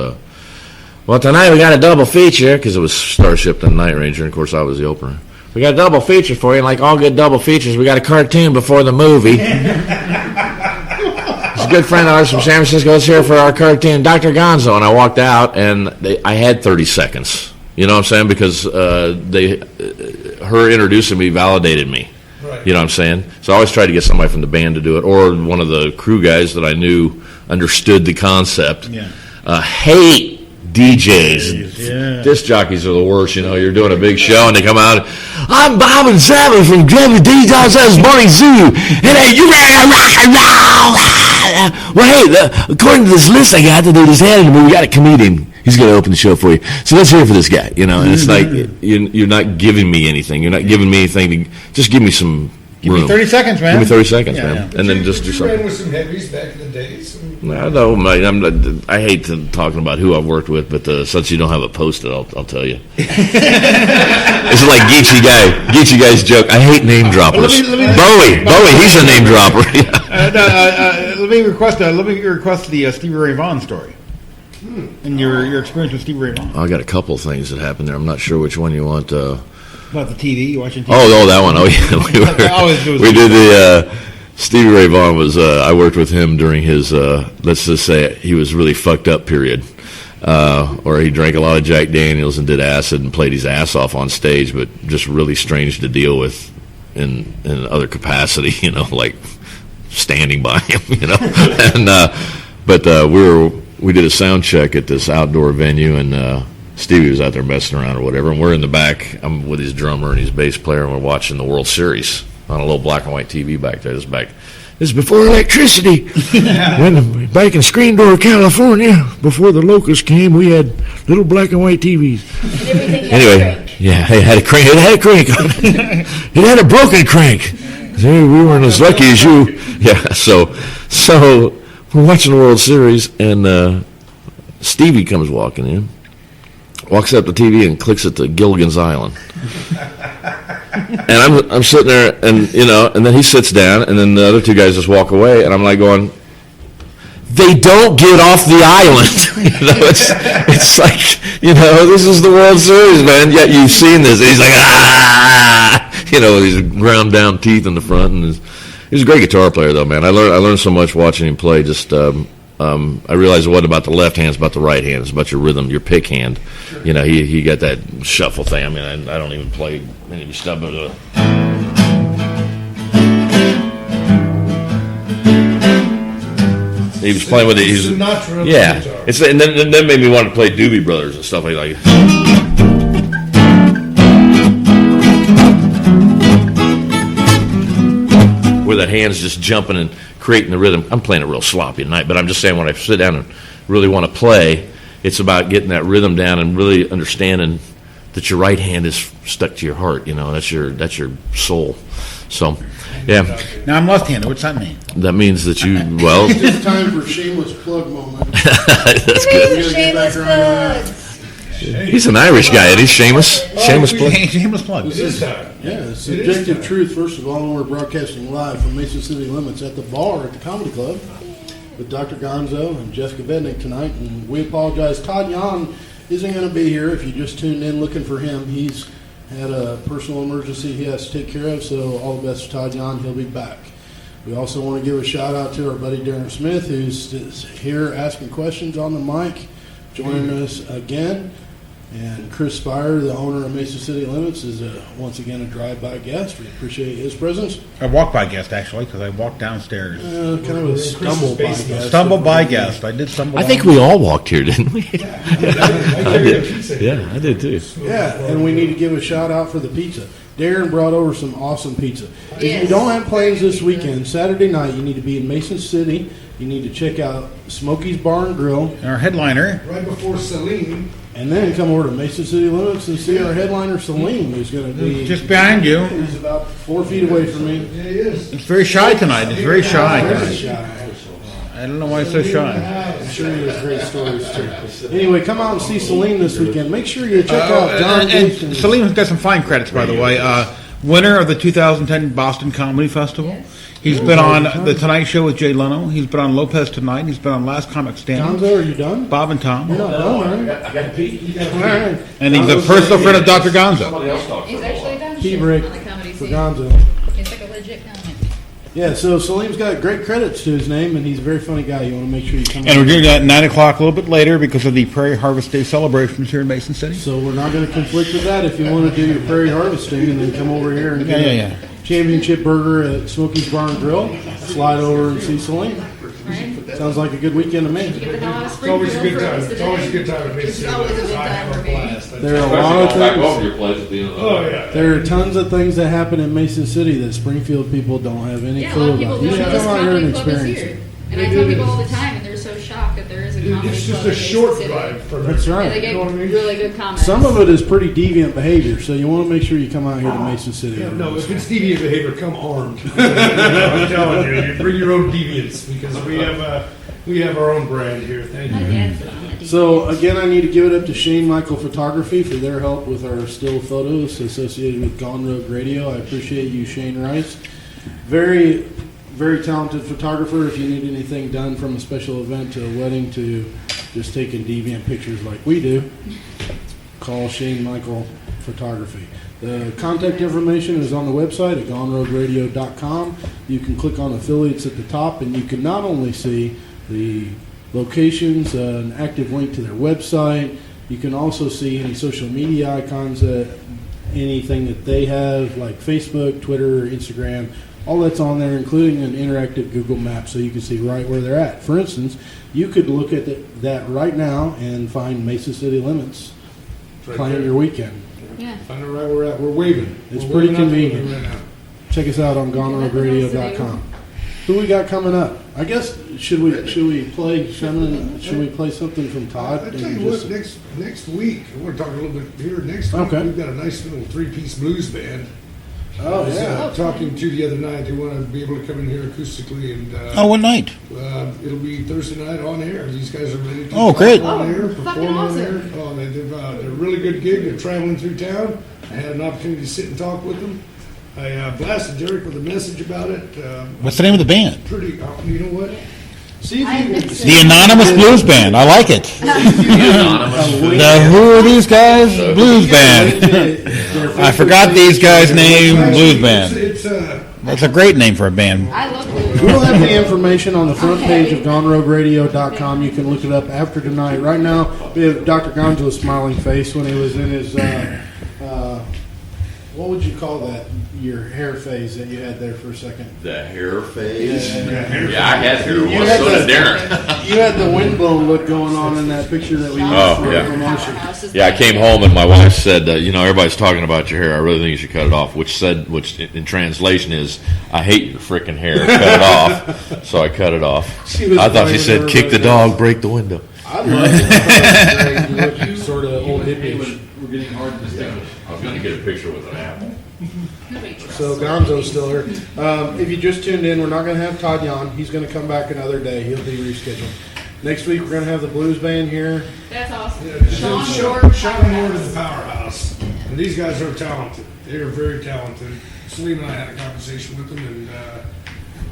well, tonight we got a double feature, because it was Starship and Night Ranger, and of course I was the opener. We got a double feature for you, and like all good double features, we got a cartoon before the movie. It's a good friend of ours from San Francisco is here for our cartoon, Dr. Gonzo. And I walked out, and I had 30 seconds. You know what I'm saying? Because her introducing me validated me. Right. You know what I'm saying? So I always tried to get somebody from the band to do it, or one of the crew guys that I knew understood the concept. Yeah. Hate DJs. Yeah. Disc jockeys are the worst. You know, you're doing a big show and they come out. I'm Bob and Savin from WDJ's Morning Zoo, and you ready to rock and roll? Well, hey, according to this list I got that they just handed to me, we got a comedian. He's going to open the show for you. So let's hear it for this guy. You know, and it's like you're not giving me anything. You're not giving me anything. Just give me some. Give me 30 seconds, man. Give me 30 seconds, man. Yeah. And then just do something. You ran with some heavies back in the days. I know, I hate talking about who I've worked with, but since you don't have it posted, I'll tell you. It's like Geechee Guy's joke. I hate name droppers. Bowie, he's a name dropper. Let me request the Stevie Ray Vaughan story. And your experience with Stevie Ray Vaughan. I got a couple things that happened there. I'm not sure which one you want. About the TV, you watching TV? Oh, that one. Oh, yeah. We did the Stevie Ray Vaughan was. I worked with him during his. Let's just say he was really fucked up period, or he drank a lot of Jack Daniels and did acid and played his ass off on stage, but just really strange to deal with in other capacity. You know, like standing by him. You know, and but we did a sound check at this outdoor venue and. Stevie was out there messing around or whatever, and we're in the back. I'm with his drummer and his bass player, and we're watching the World Series on a little black and white TV back there. This is before electricity. Back in Screen Door, California, before the locusts came, we had little black and white TVs. Anyway, yeah, it had a crank. It had a crank. It had a broken crank. Hey, we weren't as lucky as you. Yeah, so we're watching the World Series, and Stevie comes walking in, walks up the TV and clicks it to Gilligan's Island. And I'm sitting there, and and then he sits down, and then the other two guys just walk away, and I'm like going, they don't get off the island. It's like, this is the World Series, man. Yet you've seen this. And he's like, with these ground down teeth in the front, and he's a great guitar player, though, man. I learned so much watching him play. Just I realized it wasn't about the left hand; it's about the right hand. It's about your rhythm, your pick hand. He got that shuffle thing. I mean, I don't even play any stuff, but he was playing with it. Sinatra. Yeah, and then made me want to play Doobie Brothers and stuff like that. Where that hand's just jumping and creating the rhythm. I'm playing it real sloppy tonight, but I'm just saying when I sit down and really want to play, it's about getting that rhythm down and really understanding that your right hand is stuck to your heart. That's your soul. So, yeah. Now I'm left-handed. What's that mean? That means that It's time for shameless plug moment. That's good. Shameless plugs. He's an Irish guy, and he's Seamus. Seamus plug. Shameless plug. Yeah, subjective truth. First of all, we're broadcasting live from Mason City Limits at the bar at the Comedy Club with Dr. Gonzo and Jessica Bednick tonight. And we apologize. Todd Yon isn't going to be here. If you just tuned in looking for him, he's had a personal emergency he has to take care of. So all the best to Todd Yon. He'll be back. We also want to give a shout out to our buddy Darren Smith, who's here asking questions on the mic, joining us again. And Chris Spire, the owner of Mesa City Limits, is once again a drive-by guest. We appreciate his presence. A walk-by guest, actually, because I walked downstairs. Kind of a stumble-by guest. Stumble-by guest. I did stumble. I think we all walked here, didn't we? I did. Yeah, I did too. Yeah, and we need to give a shout-out for the pizza. Darren brought over some awesome pizza. If you don't have plans this weekend, Saturday night, you need to be in Mason City. You need to check out Smokey's Bar and Grill. And our headliner. Right before Celine. And then come over to Mason City Limits and see our headliner, Celine, who's going to be just behind you. He's about 4 feet away from me. Yeah, he is. It's very shy tonight. It's very shy. Very shy. I don't know why it's so shy. I'm sure he has great stories too. Anyway, come out and see Celine this weekend. Make sure you check out John and Celine's got some fine credits, by the way. Winner of the 2010 Boston Comedy Festival. He's been on The Tonight Show with Jay Leno. He's been on Lopez Tonight. He's been on Last Comic Stand. Gonzo, are you done? Bob and Tom. You're not done, are you? I got to pee. All right. And he's a personal friend of Dr. Gonzo. Somebody else talked. He's actually done Tea shit break on the comedy for scene. Gonzo. He's like a legit comic. Yeah, so Salim's got great credits to his name, and he's a very funny guy. You want to make sure you come And we're out. doing that at 9 o'clock a little bit later because of the Prairie Harvest Day celebrations here in Mason City. So we're not going to conflict with that. If you want to do your prairie harvesting and then come over here and get a championship burger at Smokey's Bar and Grill, slide over and see Salim. Right? Sounds like a good weekend to me. You get the hell out of It's always a Springfield good for time. most of It's the always a day. good time at Mason It's City. always a good I time have for a me. blast. There are a lot of Back things. over your place at the end of the Oh, yeah. There are tons of things that happen in Mason City that Springfield people don't have any Yeah, a clue lot of people about. You don't should know this come out here and comedy club is experience here. it. And I tell people all the time, and they're so shocked that there is a comedy It's just club a in short Mason City. drive from That's there. right. And they get You know what I mean? really good comments. Some of it is pretty deviant behavior, so you want to make sure you come out here to Mason City. Yeah, no, if it's deviant behavior, come armed. I'm telling you, you bring your own deviance because we have our own brand here. Thank you. Yeah. So again, I need to give it up to Shane Michael Photography for their help with our still photos associated with Gone Road Radio. I appreciate you, Shane Rice. Very, very talented photographer. If you need anything done from a special event to a wedding to just taking deviant pictures like we do, call Shane Michael Photography. The contact information is on the website at goneroadradio.com. You can click on affiliates at the top, and you can not only see the locations, an active link to their website. You can also see any social media icons, anything that they have, like Facebook, Twitter, Instagram. All that's on there, including an interactive Google map, so you can see right where they're at. For instance, you could look at that right now and find Mesa City Limits right plan there. your weekend. Yeah. Find out right where we're at. We're waving. It's We're pretty waving out the window convenient. right now. Check us out on GoneRoadRadio.com. Who we got coming up? I guess should we play feminine? Should we play something from Todd? I tell you what, next week, we're talking a little bit here next week. Okay. We've got a nice little 3-piece blues band. Oh I was, yeah. talking to the other night. They want to be able to come in here acoustically, and what night? it'll be Thursday night on air. These guys are ready to Oh, great. on air, Oh, fucking perform on awesome. air. Oh, they're a really good gig. They're traveling through town. I had an opportunity to sit and talk with them. I blasted Derek with a message about it. What's the name of the band? Pretty, you know what? See if I you mixed can. The Anonymous Blues Band. I like it. The Who Are These Guys Blues Band. I forgot these guys' name. Blues Band. It's That's a great name for a band. I love blues. We'll have the information on the front page of GoneRoadRadio.com. You can look it up after tonight. Right now, we have Dr. Gonzo's smiling face when he was in his, what would you call that? Your hair phase that you had there for a second. The hair phase. Yeah. Yeah, I had hair You once. had So did the- Darren. You had the windblown look going on in that picture that we used Oh, for yeah. promotion. Yeah, I came home and my wife said, everybody's talking about your hair. I really think you should cut it off. Which in translation is, I hate your freaking hair. Cut it off. So I cut it off. She was I thought she blaming said, kick the everybody dog, break the window. I love it. I thought it was great. You look sort of old hippie. We're getting hard to distinguish. I was going to get a picture with an apple. So Gonzo's still here. If you just tuned in, we're not going to have Todd Yon. He's going to come back another day. He'll be rescheduled. Next week, we're going to have the blues band here. That's awesome. Sean Sean Ward is the powerhouse. And these guys are talented. They are very talented. Celine and I had a conversation with them,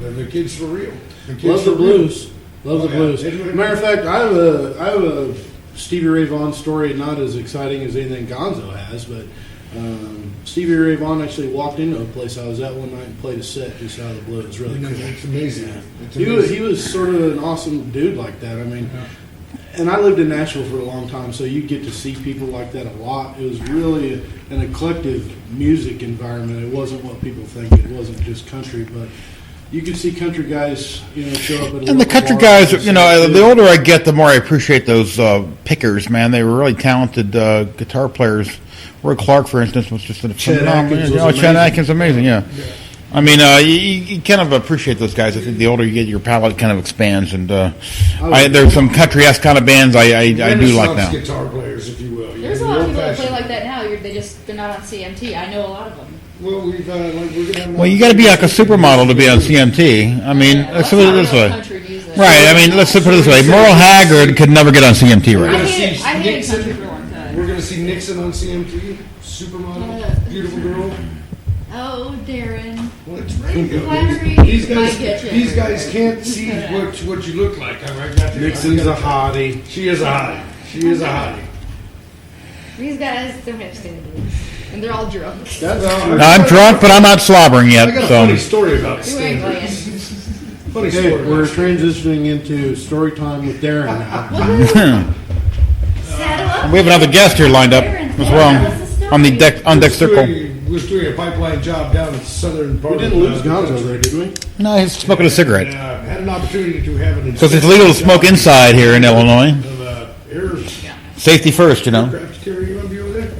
and the kids for real. Love kids the for blues. Love Oh, the yeah. blues. They do it. Matter of fact, I have a Stevie Ray Vaughan story, not as exciting as anything Gonzo has, but Stevie Ray Vaughan actually walked into a place I was at one night and played a set just out of the blue. It was really real. cool. It's amazing. It's He amazing. was sort of an awesome dude like that. I mean, and I lived in Nashville for a long time, so you get to see people like that a lot. It was really an eclectic music environment. It wasn't what people think. It wasn't just country, but you could see country guys, show up at a And the local country bar guys, and the older I get, the more I appreciate those pickers, man. They were really talented guitar players. Roy Clark, for instance, was just a Chet phenomenal. Atkins was Chet amazing. Atkins, amazing, yeah. I mean, you kind of appreciate those guys. I think the older you get, your palate kind of expands. And there's some country-esque kind of bands I do like Renaissance now. guitar players, if you will. There's a lot of people that play like that now. They're not on CMT. I know a lot of them. Well, we're gonna have. Well, you got to be like a supermodel to be on CMT. I mean, let's put it this way. Country music. Right, I mean, let's put it this way. Merle Haggard could never get on CMT I right. hated Nixon. country for a long time. We're going to see Nixon on CMT. Supermodel, beautiful girl. Oh, Darren. Well, it's radio. Flattery These might guys, get you. these guys can't see what you look like. I got you. Nixon's a hottie. She is a hottie. She is a hottie. These guys don't have standards. And they're all drunk. That's Now, I'm drunk, but I'm not slobbering I yet. got a So funny story about You ain't standards. playing. Funny Okay, story. we're transitioning into story time with Darren now. Saddle up. we have another guest here lined up as well on the deck circle. Was doing a pipeline job down in the southern part. We didn't lose Gonzo there, did we? No, he's smoking a cigarette Had an opportunity to have an because it's legal to smoke inside here in Illinois. of air Safety first, craft carrier over there.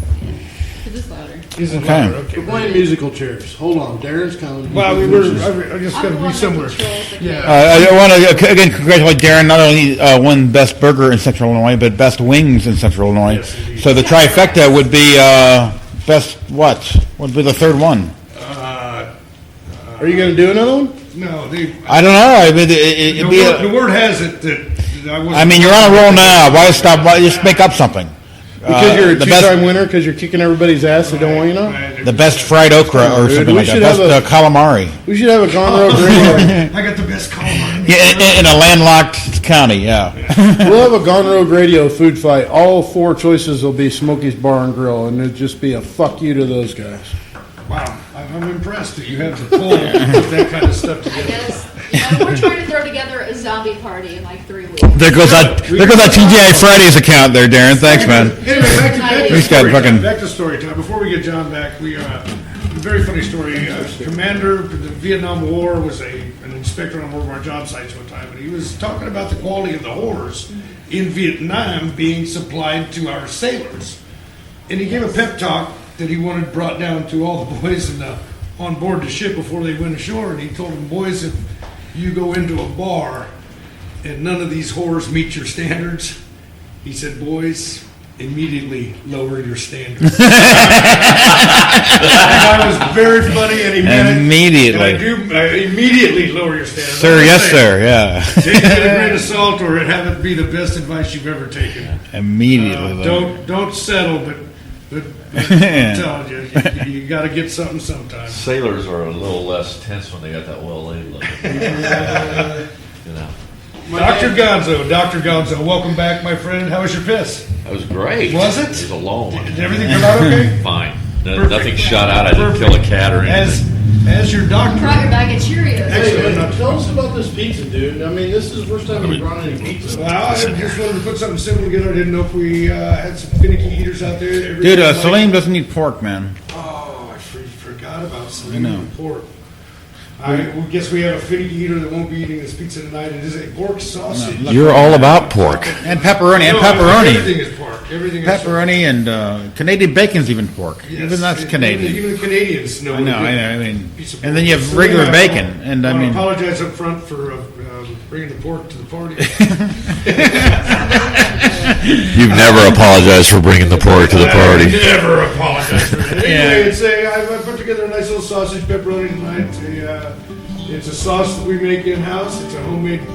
This louder. Is it Okay. louder? Okay. We're playing musical chairs. Hold on, Darren's coming. Well, I just got I'm to the be one somewhere. that controls the Yeah. chaos. I want to again congratulate Darren. Not only won Best Burger in Central Illinois, but Best Wings in Central Illinois. Yes, indeed. So the trifecta would be best what? Would be the third one? Are you going to do another one? No, they. I don't know. I mean, it'd be. The word has it that I was. I mean, you're on a roll now. Why stop? Why just make up something? Because you're a the two-time best, winner, because you're kicking everybody's ass, they don't want you to know? the best fried okra or Dude, something we like that. should Best have a- calamari. We should have a Gone Road Radio. I got the best call on it. Yeah, in a landlocked county. Yeah. We'll have a Gone Road Radio food fight. All four choices will be Smokey's Bar and Grill, and it'll just be a fuck you to those guys. Wow, I'm impressed that you have the pull to put that kind of stuff I together. guess. We're trying to throw together a zombie party in like 3 weeks. There goes that TGI Fridays account there, Darren. Thanks, man. Anyway, back to He's got story fucking- time. Back to story time. Before we get John back, we a very funny story. Commander of the Vietnam War was an inspector on one of our job sites one time, and he was talking about the quality of the whores in Vietnam being supplied to our sailors. And he gave a pep talk that he wanted brought down to all the boys on board the ship before they went ashore. And he told them, boys, if you go into a bar and none of these whores meet your standards, he said, boys, immediately lower your standards. That was very funny, and he meant it. Immediately. And I immediately lower your standards. Sir, yes, sir, yeah. Take it with a grain of salt, or have it be the best advice you've ever taken. Immediately. Don't settle, but I'm telling you, you got to get something sometime. Sailors are a little less tense when they got that well-laid look. You know. Dr. Gonzo, welcome back, my friend. How was your piss? That was great. Was it? It was a long one. Did everything come out okay? Fine. Perfect. Nothing shot out. I didn't kill a cat or anything. As your doctor. Brought your bag of Cheerios. Hey, tell us about this pizza, dude. I mean, this is the first time you brought any pizza. Well, I just wanted to put something simple together. I didn't know if we had some finicky eaters out there. Dude, Salim doesn't eat pork, man. Oh, I forgot about I Salim know. and pork. I guess we have a finicky eater that won't be eating this pizza tonight. It is a pork sausage. No, You're all about pork. And pepperoni, No, everything is pork. Everything is Pepperoni and Canadian bacon's even pork. Yes. Even that's Canadian. Even the Canadians know. I know. what a I mean, good piece of and pork then you is. have So, regular yeah, bacon, and I mean, apologize up front for bringing the pork to the party. You've never apologized for bringing the pork to the I party. never apologize for that. Yeah. Anyway, I put together a nice little sausage pepperoni tonight. It's a sauce that we make in house. It's a homemade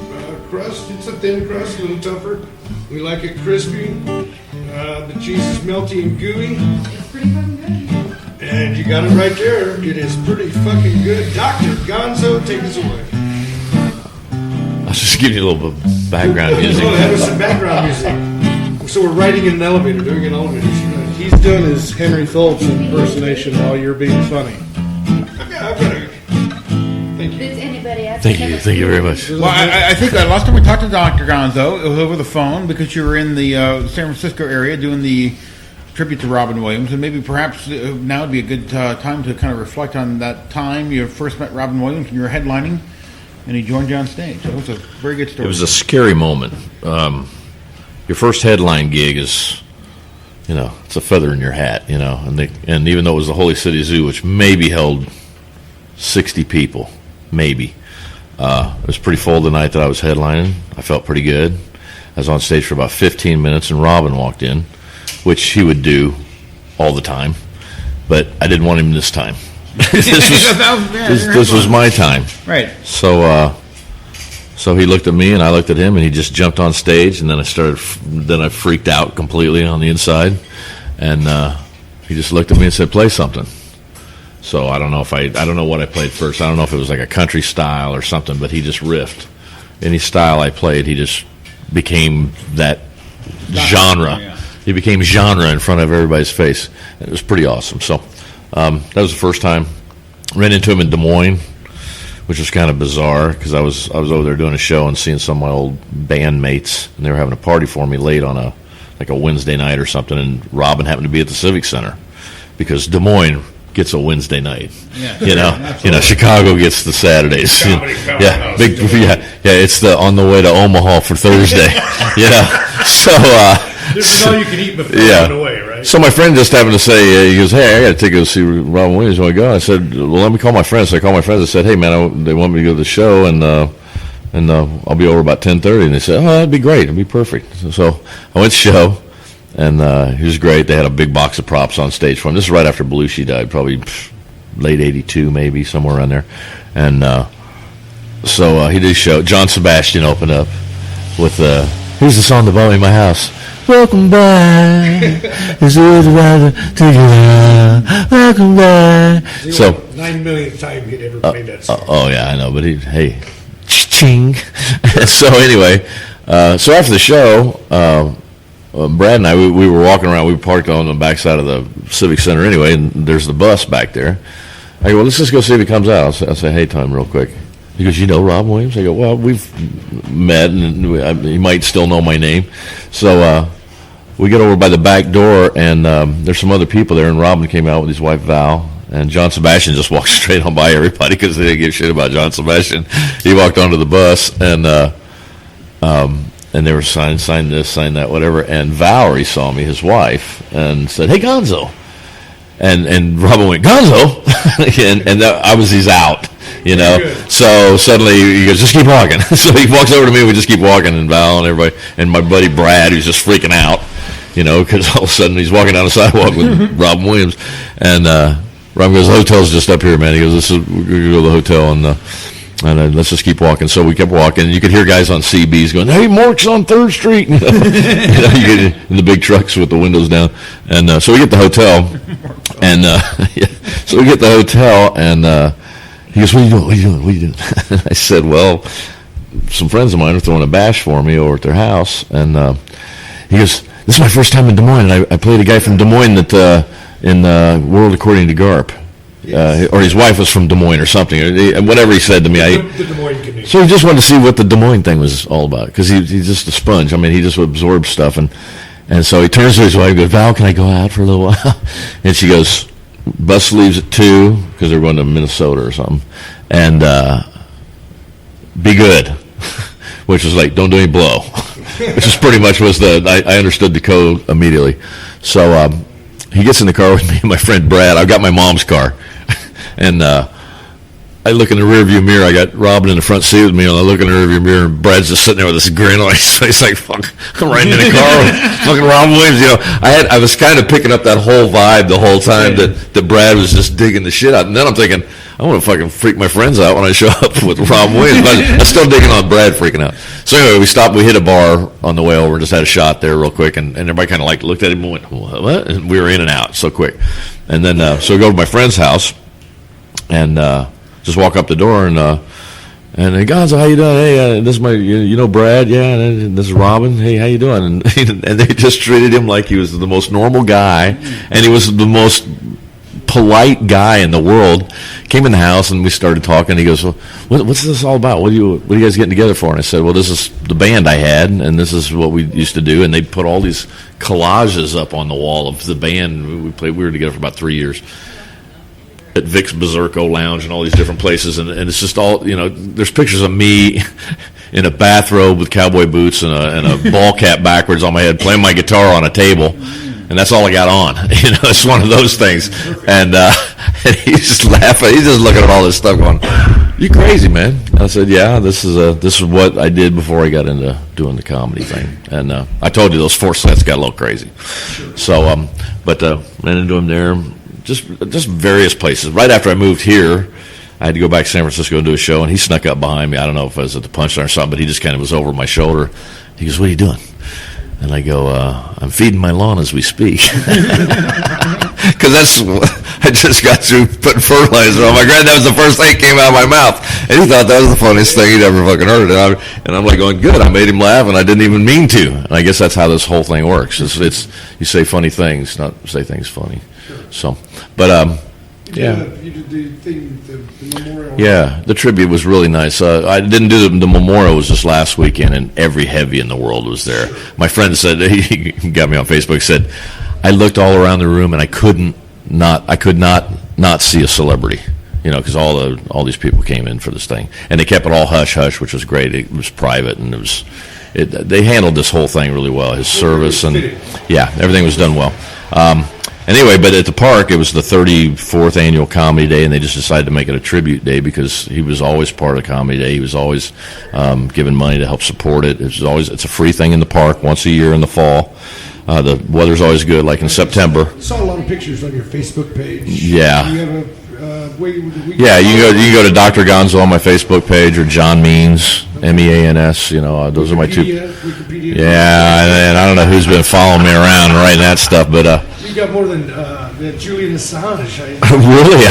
crust. It's a thin crust, a little tougher. We like it crispy. The cheese is melty and gooey. It's pretty fucking good. And you got it right there. It is pretty fucking good. Dr. Gonzo, take us away. I'll just give you a little bit of background music. Oh, that was some background music. So we're riding in an elevator, doing an elevator. He's done his Henry Phillips impersonation while you're being funny. I've got a... Thank you. Does anybody else? Thank you very much. well, I think last time we talked to Dr. Gonzo, it was over the phone because you were in the San Francisco area doing the tribute to Robin Williams, and maybe perhaps now would be a good time to kind of reflect on that time you first met Robin Williams and you were headlining, and he joined you on stage. So it was a very good story. It was a scary moment. Your first headline gig is, it's a feather in your hat, and even though it was the Holy City Zoo, which maybe held 60 people, maybe. It was pretty full the night that I was headlining. I felt pretty good. I was on stage for about 15 minutes, and Robin walked in, which he would do all the time, but I didn't want him this time. This was my time. Right. So he looked at me, and I looked at him, and he just jumped on stage, and then I freaked out completely on the inside, and he just looked at me and said, "Play something." So I don't know what I played first. I don't know if it was like a country style or something, but he just riffed. Any style I played, he just became that genre. Yeah. He became genre in front of everybody's face. It was pretty awesome. So that was the first time. Ran into him in Des Moines, which was kind of bizarre because I was over there doing a show and seeing some of my old bandmates, and they were having a party for me late on a Wednesday night or something, and Robin happened to be at the Civic Center because Des Moines gets a Wednesday night. Yeah, Chicago gets the Saturdays. Comedy powerhouse. It's on the way to Omaha for Thursday. So This is all you can eat before Yeah. going away, right? so my friend just happened to say, he goes, "Hey, I got to take you to see Robin Williams. You want to go?" I said, "Well, let me call my friends." So I called my friends. I said, "Hey, man, they want me to go to the show, and I'll be over about 10:30." And they said, "Oh, that'd be great. It'd be perfect." So I went to the show, and he was great. They had a big box of props on stage for him. This is right after Belushi died, probably late '82, maybe somewhere around there. And so he did his show. John Sebastian opened up with "Here's the song that brought me my house." Welcome back. It's always rather take you out. Welcome back. So 9 millionth time he'd ever played that song. oh yeah, I know, but hey, ching. So anyway, so after the show, Brad and I we were walking around. We parked on the backside of the Civic Center anyway, and there's the bus back there. I go, well, let's just go see if he comes out. I'll say hey to him real quick. He goes, "You know Rob Williams?" I go, "Well, we've met, and he might still know my name." So we get over by the back door, and there's some other people there, and Robin came out with his wife, Val, and John Sebastian just walked straight on by everybody because they didn't give a shit about John Sebastian. He walked onto the bus, and and they were sign this, sign that, whatever. And Valerie saw me, his wife, and said, "Hey, Gonzo." And Robin went, "Gonzo," and he's out, you know. So suddenly he goes, "Just keep walking." So he walks over to me. We just keep walking, and Val and everybody, and my buddy Brad, who's just freaking out, you know, because all of a sudden he's walking down the sidewalk with Robin Williams, and Robin goes, "The hotel's just up here, man." He goes, we're gonna go to the hotel and let's just keep walking. So we kept walking, and you could hear guys on CBs going, "Hey, Mark's on 3rd Street." You know, you get in the big trucks with the windows down. And so we get the hotel, and so we get the hotel, and he goes, "What are you doing? What are you doing? What are you doing?" And I said, "Well, some friends of mine are throwing a bash for me over at their house." And he goes, "This is my first time in Des Moines, and I played a guy from Des Moines that in World According to Garp." Or his wife was from Des Moines or something, whatever he said to me. The Des Moines connection. So he just wanted to see what the Des Moines thing was all about, because he's just a sponge. I mean, he just absorbs stuff. And so he turns to his wife and goes, "Val, can I go out for a little while?" And she goes, "Bus leaves at 2, because they're going to Minnesota or something. And be good," which was like, don't do any blow, which is pretty much I understood the code immediately. So he gets in the car with me and my friend Brad. I've got my mom's car. And I look in the rearview mirror. I got Robin in the front seat with me, and I look in the rearview mirror, and Brad's just sitting there with this grin on his face. He's like, "Fuck, I'm riding in the car with fucking Robin Williams." You know, I was kind of picking up that whole vibe the whole time that Brad was just digging the shit out. And then I'm thinking, I want to fucking freak my friends out when I show up with Robin Williams. But I'm still digging on Brad freaking out. So anyway, we stopped. We hit a bar on the way over, just had a shot there real quick, and everybody kind of like looked at him and went, "What?" And we were in and out so quick. And then so we go to my friend's house. And just walk up the door, and "Hey, Gonzo, how you doing? Hey, this is my, you know Brad, yeah, and this is Robin. Hey, how you doing?" And they just treated him like he was the most normal guy, and he was the most polite guy in the world. Came in the house, and we started talking. He goes, "Well, what's this all about? What are you guys getting together for?" And I said, "Well, this is the band I had, and this is what we used to do." And they put all these collages up on the wall of the band. We were together for about 3 years. At Vic's Berserko Lounge and all these different places, and it's just all, you know, there's pictures of me in a bathrobe with cowboy boots and a ball cap backwards on my head, playing my guitar on a table, and that's all I got on. You know, it's one of those things. And he's just laughing. He's just looking at all this stuff going, "You crazy, man?" I said, "Yeah, this is what I did before I got into doing the comedy thing." And I told you those 4 sets got a little crazy. So, ran into him there. Just various places. Right after I moved here, I had to go back to San Francisco and do a show, and he snuck up behind me. I don't know if I was at the Punchline or something, but he just kind of was over my shoulder. He goes, "What are you doing?" And I go, "I'm feeding my lawn as we speak." Because I just got through putting fertilizer on my grass. That was the first thing that came out of my mouth. And he thought that was the funniest thing he'd ever fucking heard. And I'm like going, good, I made him laugh, and I didn't even mean to. And I guess that's how this whole thing works. It's you say funny things, not say things funny. So, but yeah. You did the thing, the memorial. Yeah, the tribute was really nice. I didn't do the memorial. Was just last weekend, and every heavy in the world was there. My friend said, he got me on Facebook, said, "I looked all around the room, and I could not see a celebrity, you know, because all these people came in for this thing, and they kept it all hush hush, which was great. It was private, and they handled this whole thing really well. His service and yeah, everything was done well." Anyway, but at the park, it was the 34th annual Comedy Day, and they just decided to make it a tribute day because he was always part of Comedy Day. He was always giving money to help support it. It's a free thing in the park once a year in the fall. The weather's always good, like in September. I saw a lot of pictures on your Facebook page. Yeah. Do you have yeah, you can go to Dr. Gonzo on my Facebook page, or John Means, MEANS. You know, those are my two. Wikipedia. Yeah, and I don't know who's been following me around writing that stuff, but you got more than Julian Assange. Really,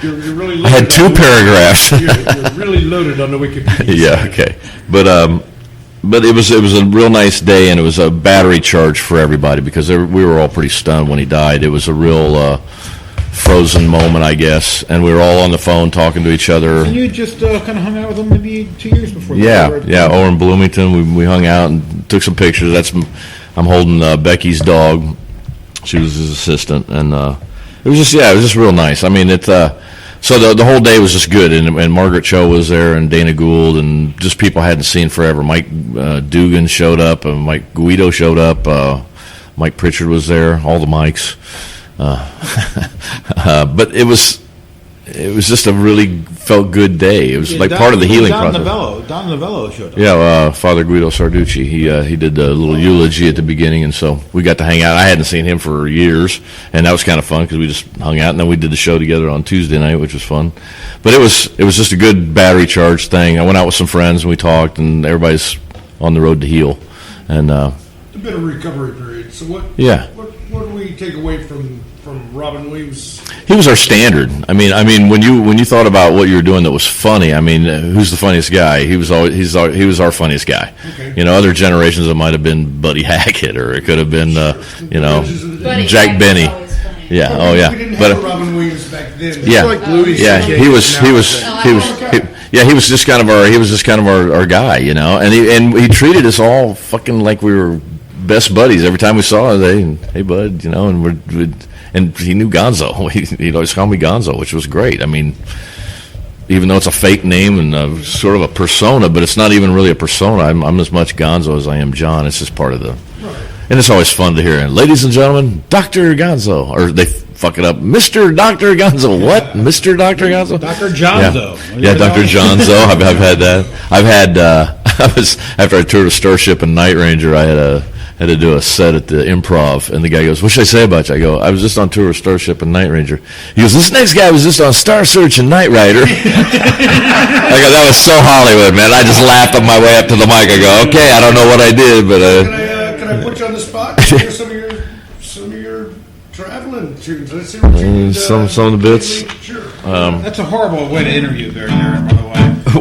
You're really I had 2 paragraphs. You're really loaded on the Wikipedia. Yeah, okay, but it was a real nice day, and it was a battery charge for everybody because we were all pretty stunned when he died. It was a real frozen moment, I guess, and we were all on the phone talking to each other. And you just kind of hung out with him maybe 2 years before. Yeah, over in Bloomington, we hung out and took some pictures. I'm holding Becky's dog. She was his assistant, and it was just real nice. I mean, So the whole day was just good, and Margaret Cho was there, and Dana Gould, and just people I hadn't seen forever. Mike Dugan showed up, and Mike Guido showed up. Mike Pritchard was there, all the mics. But it was just a really felt good day. It was like part of the healing process. Don Novello showed up. Yeah, Father Guido Sarducci. He did a little eulogy at the beginning, and so we got to hang out. I hadn't seen him for years, and that was kind of fun because we just hung out, and then we did the show together on Tuesday night, which was fun. But it was just a good battery charge thing. I went out with some friends, and we talked, and everybody's on the road to heal. And A bit of recovery period. So what do we take away from Robin Williams? he was our standard. I mean, when you thought about what you were doing that was funny, I mean, who's the funniest guy? He was our funniest guy. Okay. Other generations it might have been Buddy Hackett, or it could have been Buddy Jack Hackett Benny. was always funny. Yeah. Oh yeah. We didn't But have Robin Williams back then. yeah, like Louis yeah, C.K. he was now. he was just kind of our guy, and he treated us all fucking like we were best buddies. Every time we saw him, hey bud, and he knew Gonzo. He'd always call me Gonzo, which was great. I mean, even though it's a fake name and sort of a persona, but it's not even really a persona. I'm as much Gonzo as I am John. It's just part of the. And it's always fun to hear. And ladies and gentlemen, Dr. Gonzo. Or they fuck it up. Mr. Dr. Gonzo. What? Mr. Dr. Gonzo? Dr. Jonzo. Yeah, Dr. Jonzo. I've had that. After I toured a Starship and Night Ranger, I had to do a set at the Improv. And the guy goes, what should I say about you? I go, I was just on tour with Starship and Night Ranger. He goes, this next guy was just on Star Search and Night Rider. I go, that was so Hollywood, man. I just laughed on my way up to the mic. I go, okay, I don't know what I did, but... Can I put you on the spot? Share some of your traveling tunes. Let's see what you can, some of the bits. Sure. That's a horrible way to interview there, by the way.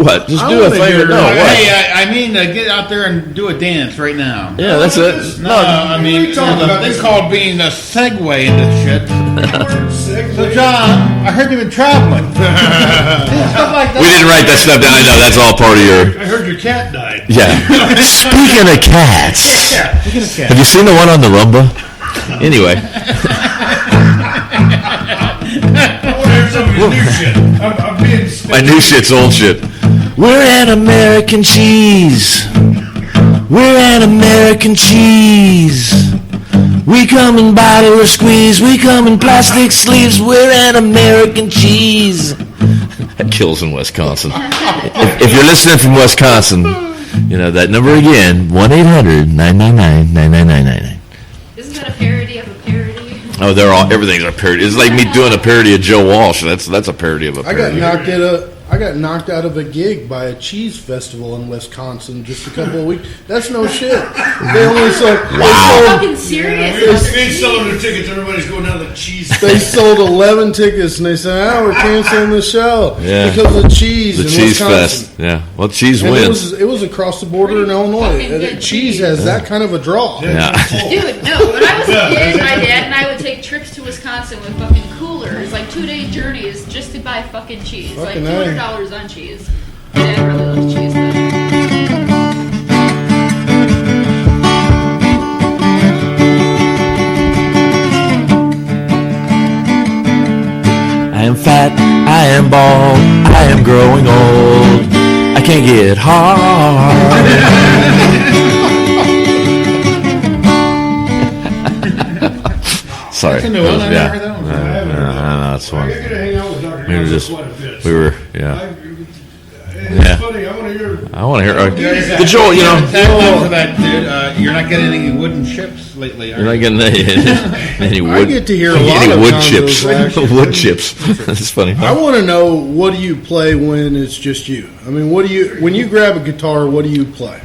What? Just I do a wanna favor. hear- No, what? Hey, I mean, get out there and do a dance right now. Yeah, that's it. No, I mean, we talking about they this? called being a segue into shit. Segue. So, John, I heard you've been traveling. Stuff like that. We didn't write that stuff down. I know that's all part of your. I heard your cat died. Yeah. Speaking of cats, Yeah, speaking of cats. have you seen the one on the Rumba? Anyway, I want to hear some of your new shit. I'm being my new shit's old shit. We're an American cheese. We're an American cheese. We come in bottle or squeeze. We come in plastic sleeves. We're an American cheese. That kills in Wisconsin. If you're listening from Wisconsin, that number again, 1-800-999-9999. Isn't that a parody of a parody? Oh, everything's a parody. It's like me doing a parody of Joe Walsh. That's a parody of a I got parody. knocked out of a gig by a cheese festival in Wisconsin just a couple of weeks. That's no shit. They only sold. I'm fucking serious. We ain't selling their tickets. Everybody's going down the cheese. They sold 11 tickets, and they said, we're canceling the show Yeah. because of cheese The in Cheese Wisconsin." Fest. Yeah. Well, cheese And wins. it was across the border in Illinois. Fucking good Cheese cheese. has that kind of a draw. Yeah. Dude, no. When I was a kid, my dad and I would take trips to Wisconsin with fucking coolers, like 2-day journeys, just to buy fucking cheese. Fucking like A. $200 on cheese. My dad really loves cheese, though. I am fat, I am bald, I am growing old. I can't get hard. Sorry. That's a new one. I Yeah. never heard that one. No, that's one. I got to hang out with Dr. We were Gonzo just, quite a bit. we were, yeah. It's Yeah. funny. I want to hear. I want to hear. Yeah, The Joel, tagline for that, dude. You're not getting any wooden chips lately, are you're not you? getting any wood. I get to hear a lot any of wood Gonzo's chips. actually. Wood chips. That's funny. I want to know, what do you play when it's just you? I mean, when you grab a guitar, what do you play?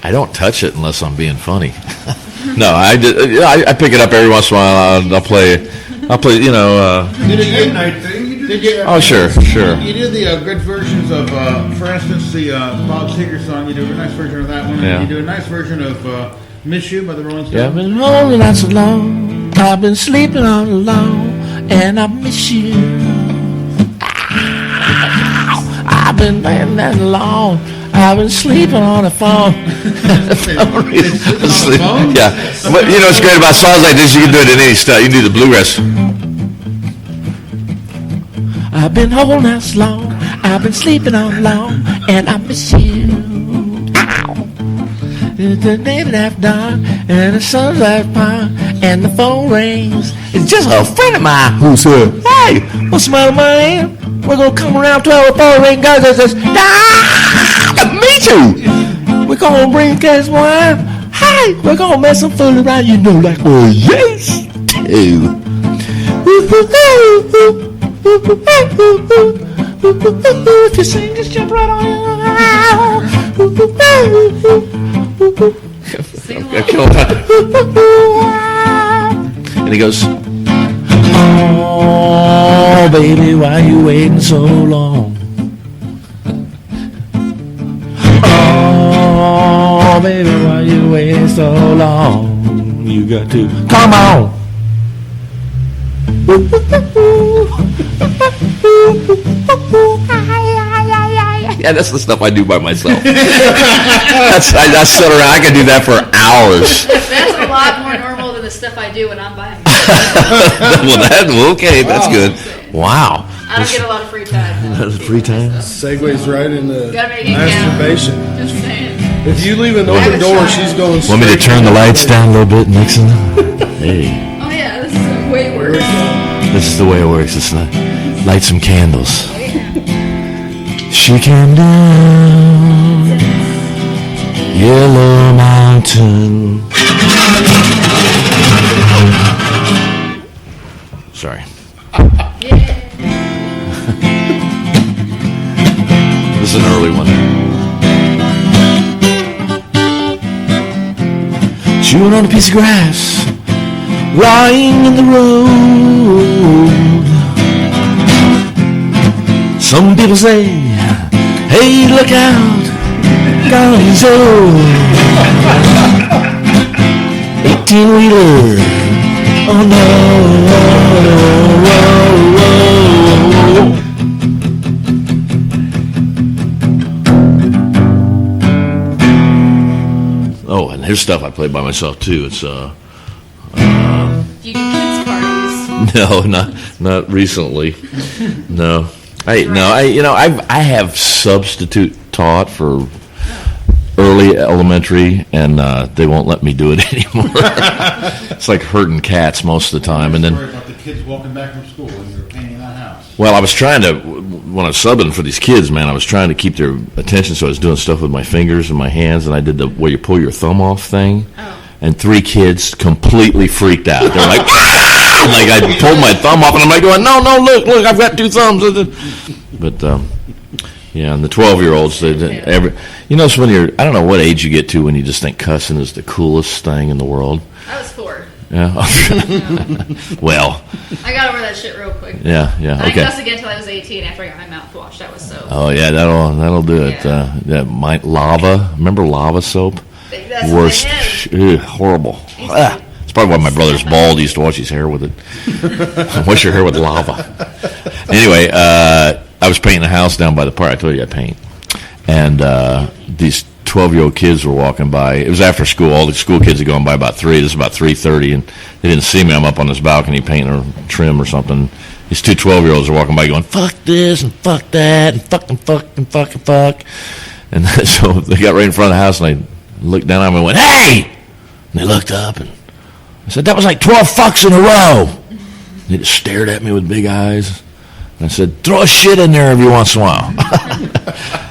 I don't touch it unless I'm being funny. No, I pick it up every once in a while. I'll play. Mm-hmm. You know. Did you game night thing? You did. Oh, sure. You did the good versions of, for instance, the Bob Seger song. You do a nice version of that one. Yeah. And you do a nice version of "Miss You" by the Rolling Stones. Yeah, I've been rolling out so long. I've been sleeping all alone, and I miss you. I've been laying that long. I've been sleeping on the phone. Yeah, but you know what's great about songs like this? You can do it in any style. You can do the bluegrass. I've been holding out so long, I've been sleeping all alone, and I miss you. Ow! It's the neighbor after dark, and the sun's after fire, and the phone rings. It's just a friend of mine. Who said, hey, what's the matter, man? We're going to come around 12 or 4 ring guys that says, me too. We're going to bring Cass wine. Hey, we're going to mess some fool around, you know, like we're used to. If you sing, just jump right on. Sing along. And he goes, Oh, baby, why you waiting so long? Oh, baby, why you waiting so long? You got to come on. yeah, that's the stuff I do by myself. I sit around, I can do that for hours. That's a lot more normal than the stuff I do when I'm by myself. Okay, that's good. Wow. I don't get a lot of free time. That's free time? Segues right into Gotta make it count. masturbation. Just saying. If you leave an open door, she's going. Want me to turn the lights down a little bit, Nixon? Hey, Oh yeah, this is way worse. this is the way it works. It's not, light some candles. She came down Yellow Mountain. Sorry. Yeah. This is an early one. Chewing on a piece of grass, lying in the road. Some people say, hey, look out, Gonzo. 18-wheeler, oh no. Oh, and here's stuff I play by myself too. It's Do you do kids parties? no, not recently. No, I have substitute taught for early elementary, and they won't let me do it anymore. It's like herding cats most of the time, and then. Worry about the kids walking back from school and you're painting that house. Well, I was trying to, when I was subbing for these kids, man, I was trying to keep their attention, so I was doing stuff with my fingers and my hands, and I did the where you pull your thumb off thing, and 3 kids completely freaked out. They're like, ah! Like I pulled my thumb off, and I'm like going, no, look, I've got 2 thumbs. But, yeah, and the 12-year-olds, so when you're, I don't know what age you get to when you just think cussing is the coolest thing in the world. I was 4. Yeah. Well. I got over that shit real quick. Yeah. I didn't Okay. cuss again until I was 18 after I got my mouth washed. That was so. Oh yeah, that'll do it. Yeah. Lava. Remember lava soap? That's Worst. what I had. Ugh, horrible. Ah, it's probably why my brother's bald. He used to wash his hair with it. Wash your hair with lava. Anyway, I was painting a house down by the park. I told you I paint, and these 12-year-old kids were walking by. It was after school. All the school kids had gone by about 3. This is about 3:30, and they didn't see me. I'm up on this balcony painting a trim or something. These 2 12-year-olds are walking by going, fuck this and fuck that and fuck. And so they got right in front of the house, and I looked down at them and went, hey! And they looked up, and I said, that was like 12 fucks in a row. And they just stared at me with big eyes. And I said, throw a shit in there every once in a while.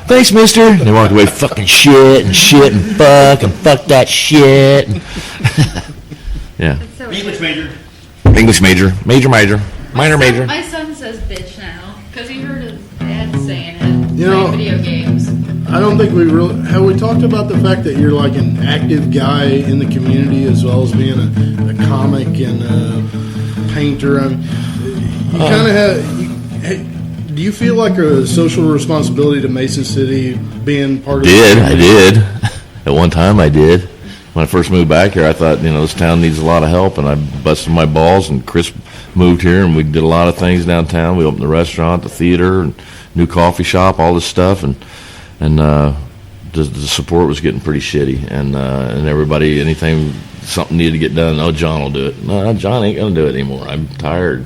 Thanks, mister. And they walked away, fucking shit and fuck that shit. Yeah. So English major. English major, minor major. My son says bitch now because he heard his dad saying it. You know- playing video games. I don't think we really have we talked about the fact that you're like an active guy in the community as well as being a comic and a painter. I mean, you kind of have. Do you feel like a social responsibility to Mason City being part of? I did. At one time, I did. When I first moved back here, I thought, this town needs a lot of help, and I busted my balls. And Chris moved here, and we did a lot of things downtown. We opened the restaurant, the theater, and new coffee shop, all this stuff, and the support was getting pretty shitty, and something needed to get done. Oh, John will do it. No, John ain't gonna do it anymore. I'm tired.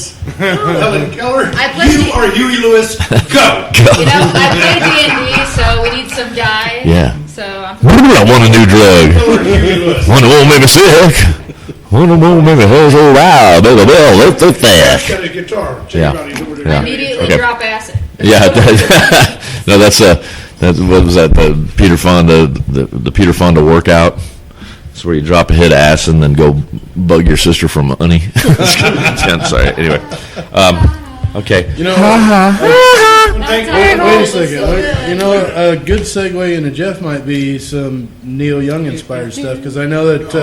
is Helen Keller. I played You the- are Huey Lewis. Go. You know, I played D&D, so we need some guys. Yeah. So I'm I want a new drug. Huey Lewis. One that won't make me sick. One that won't make me so wild. Baby, well, let's do That's that. got a guitar. Check Yeah. him out. He's over there. Yeah. immediately Okay. drop acid. Yeah. No, that's what was that? The Peter Fonda, the Peter Fonda workout. It's where you drop a hit of acid and then go bug your sister for money. I'm sorry. Anyway. Okay. You know, Thank- wait a second. You know, a good segue into Jeff might be some Neil Young inspired stuff because I know that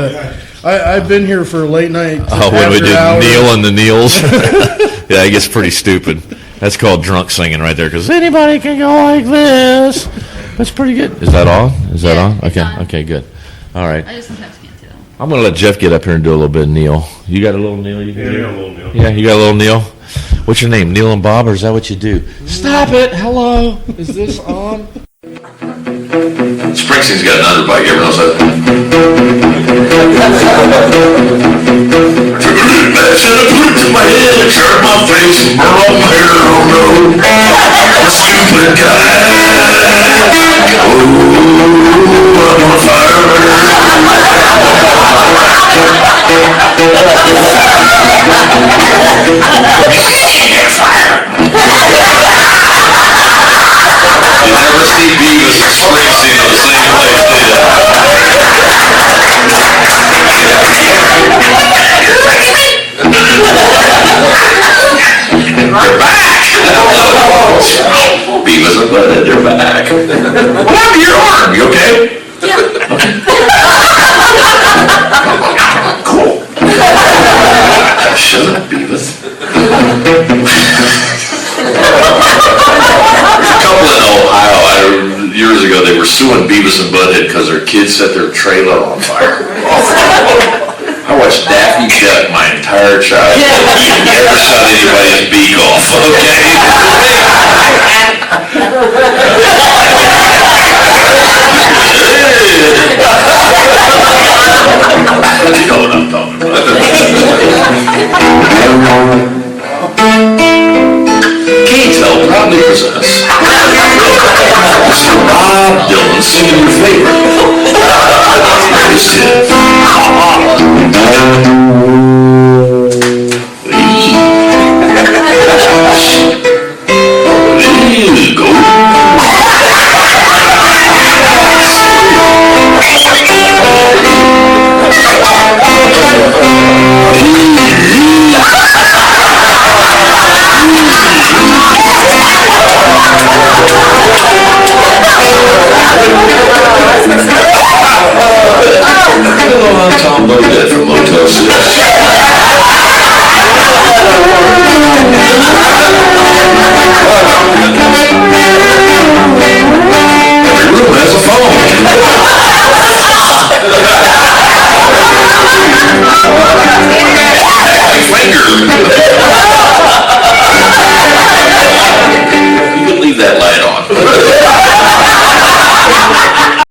I've been here for late night. Oh, when we after did hours. Neil and the Neils. Yeah, it gets pretty stupid. That's called drunk singing right there because anybody can go like this. That's pretty good. Is that on? Is that Yeah, on? it's Okay. on. Okay, good. All right. I just sometimes can't tell. I'm going to let Jeff get up here and do a little bit of Neil. You got a little Neil you can Yeah, do? I got a little Neil. Yeah, you got a little Neil? What's your name? Neil and Bob, or is that what you do? Stop it. Hello. Is this on? Springsteen's got an underbite. You ever notice that? My head, hurt my face, and burn all my hair. Oh no. Stupid guy. Oh, I'm on You never see Beavis and Springsteen in the same place, do you? They're back! Beavis and Butthead, they're back. What happened to your arm? You okay? Cool. Shut up, Beavis. A couple in Ohio, years ago, they were suing Beavis and Butthead because their kids set their trailer on fire. I watched Daffy Duck my entire childhood. Never shot anybody's beak off, okay? You know what I'm talking about. K-Tel proudly presents Mr. Bob Dylan singing your favorite greatest hit. Go. Hello, I'm Tom Bodett from Motel 6. Every room has a phone. Finger. You can leave that light on.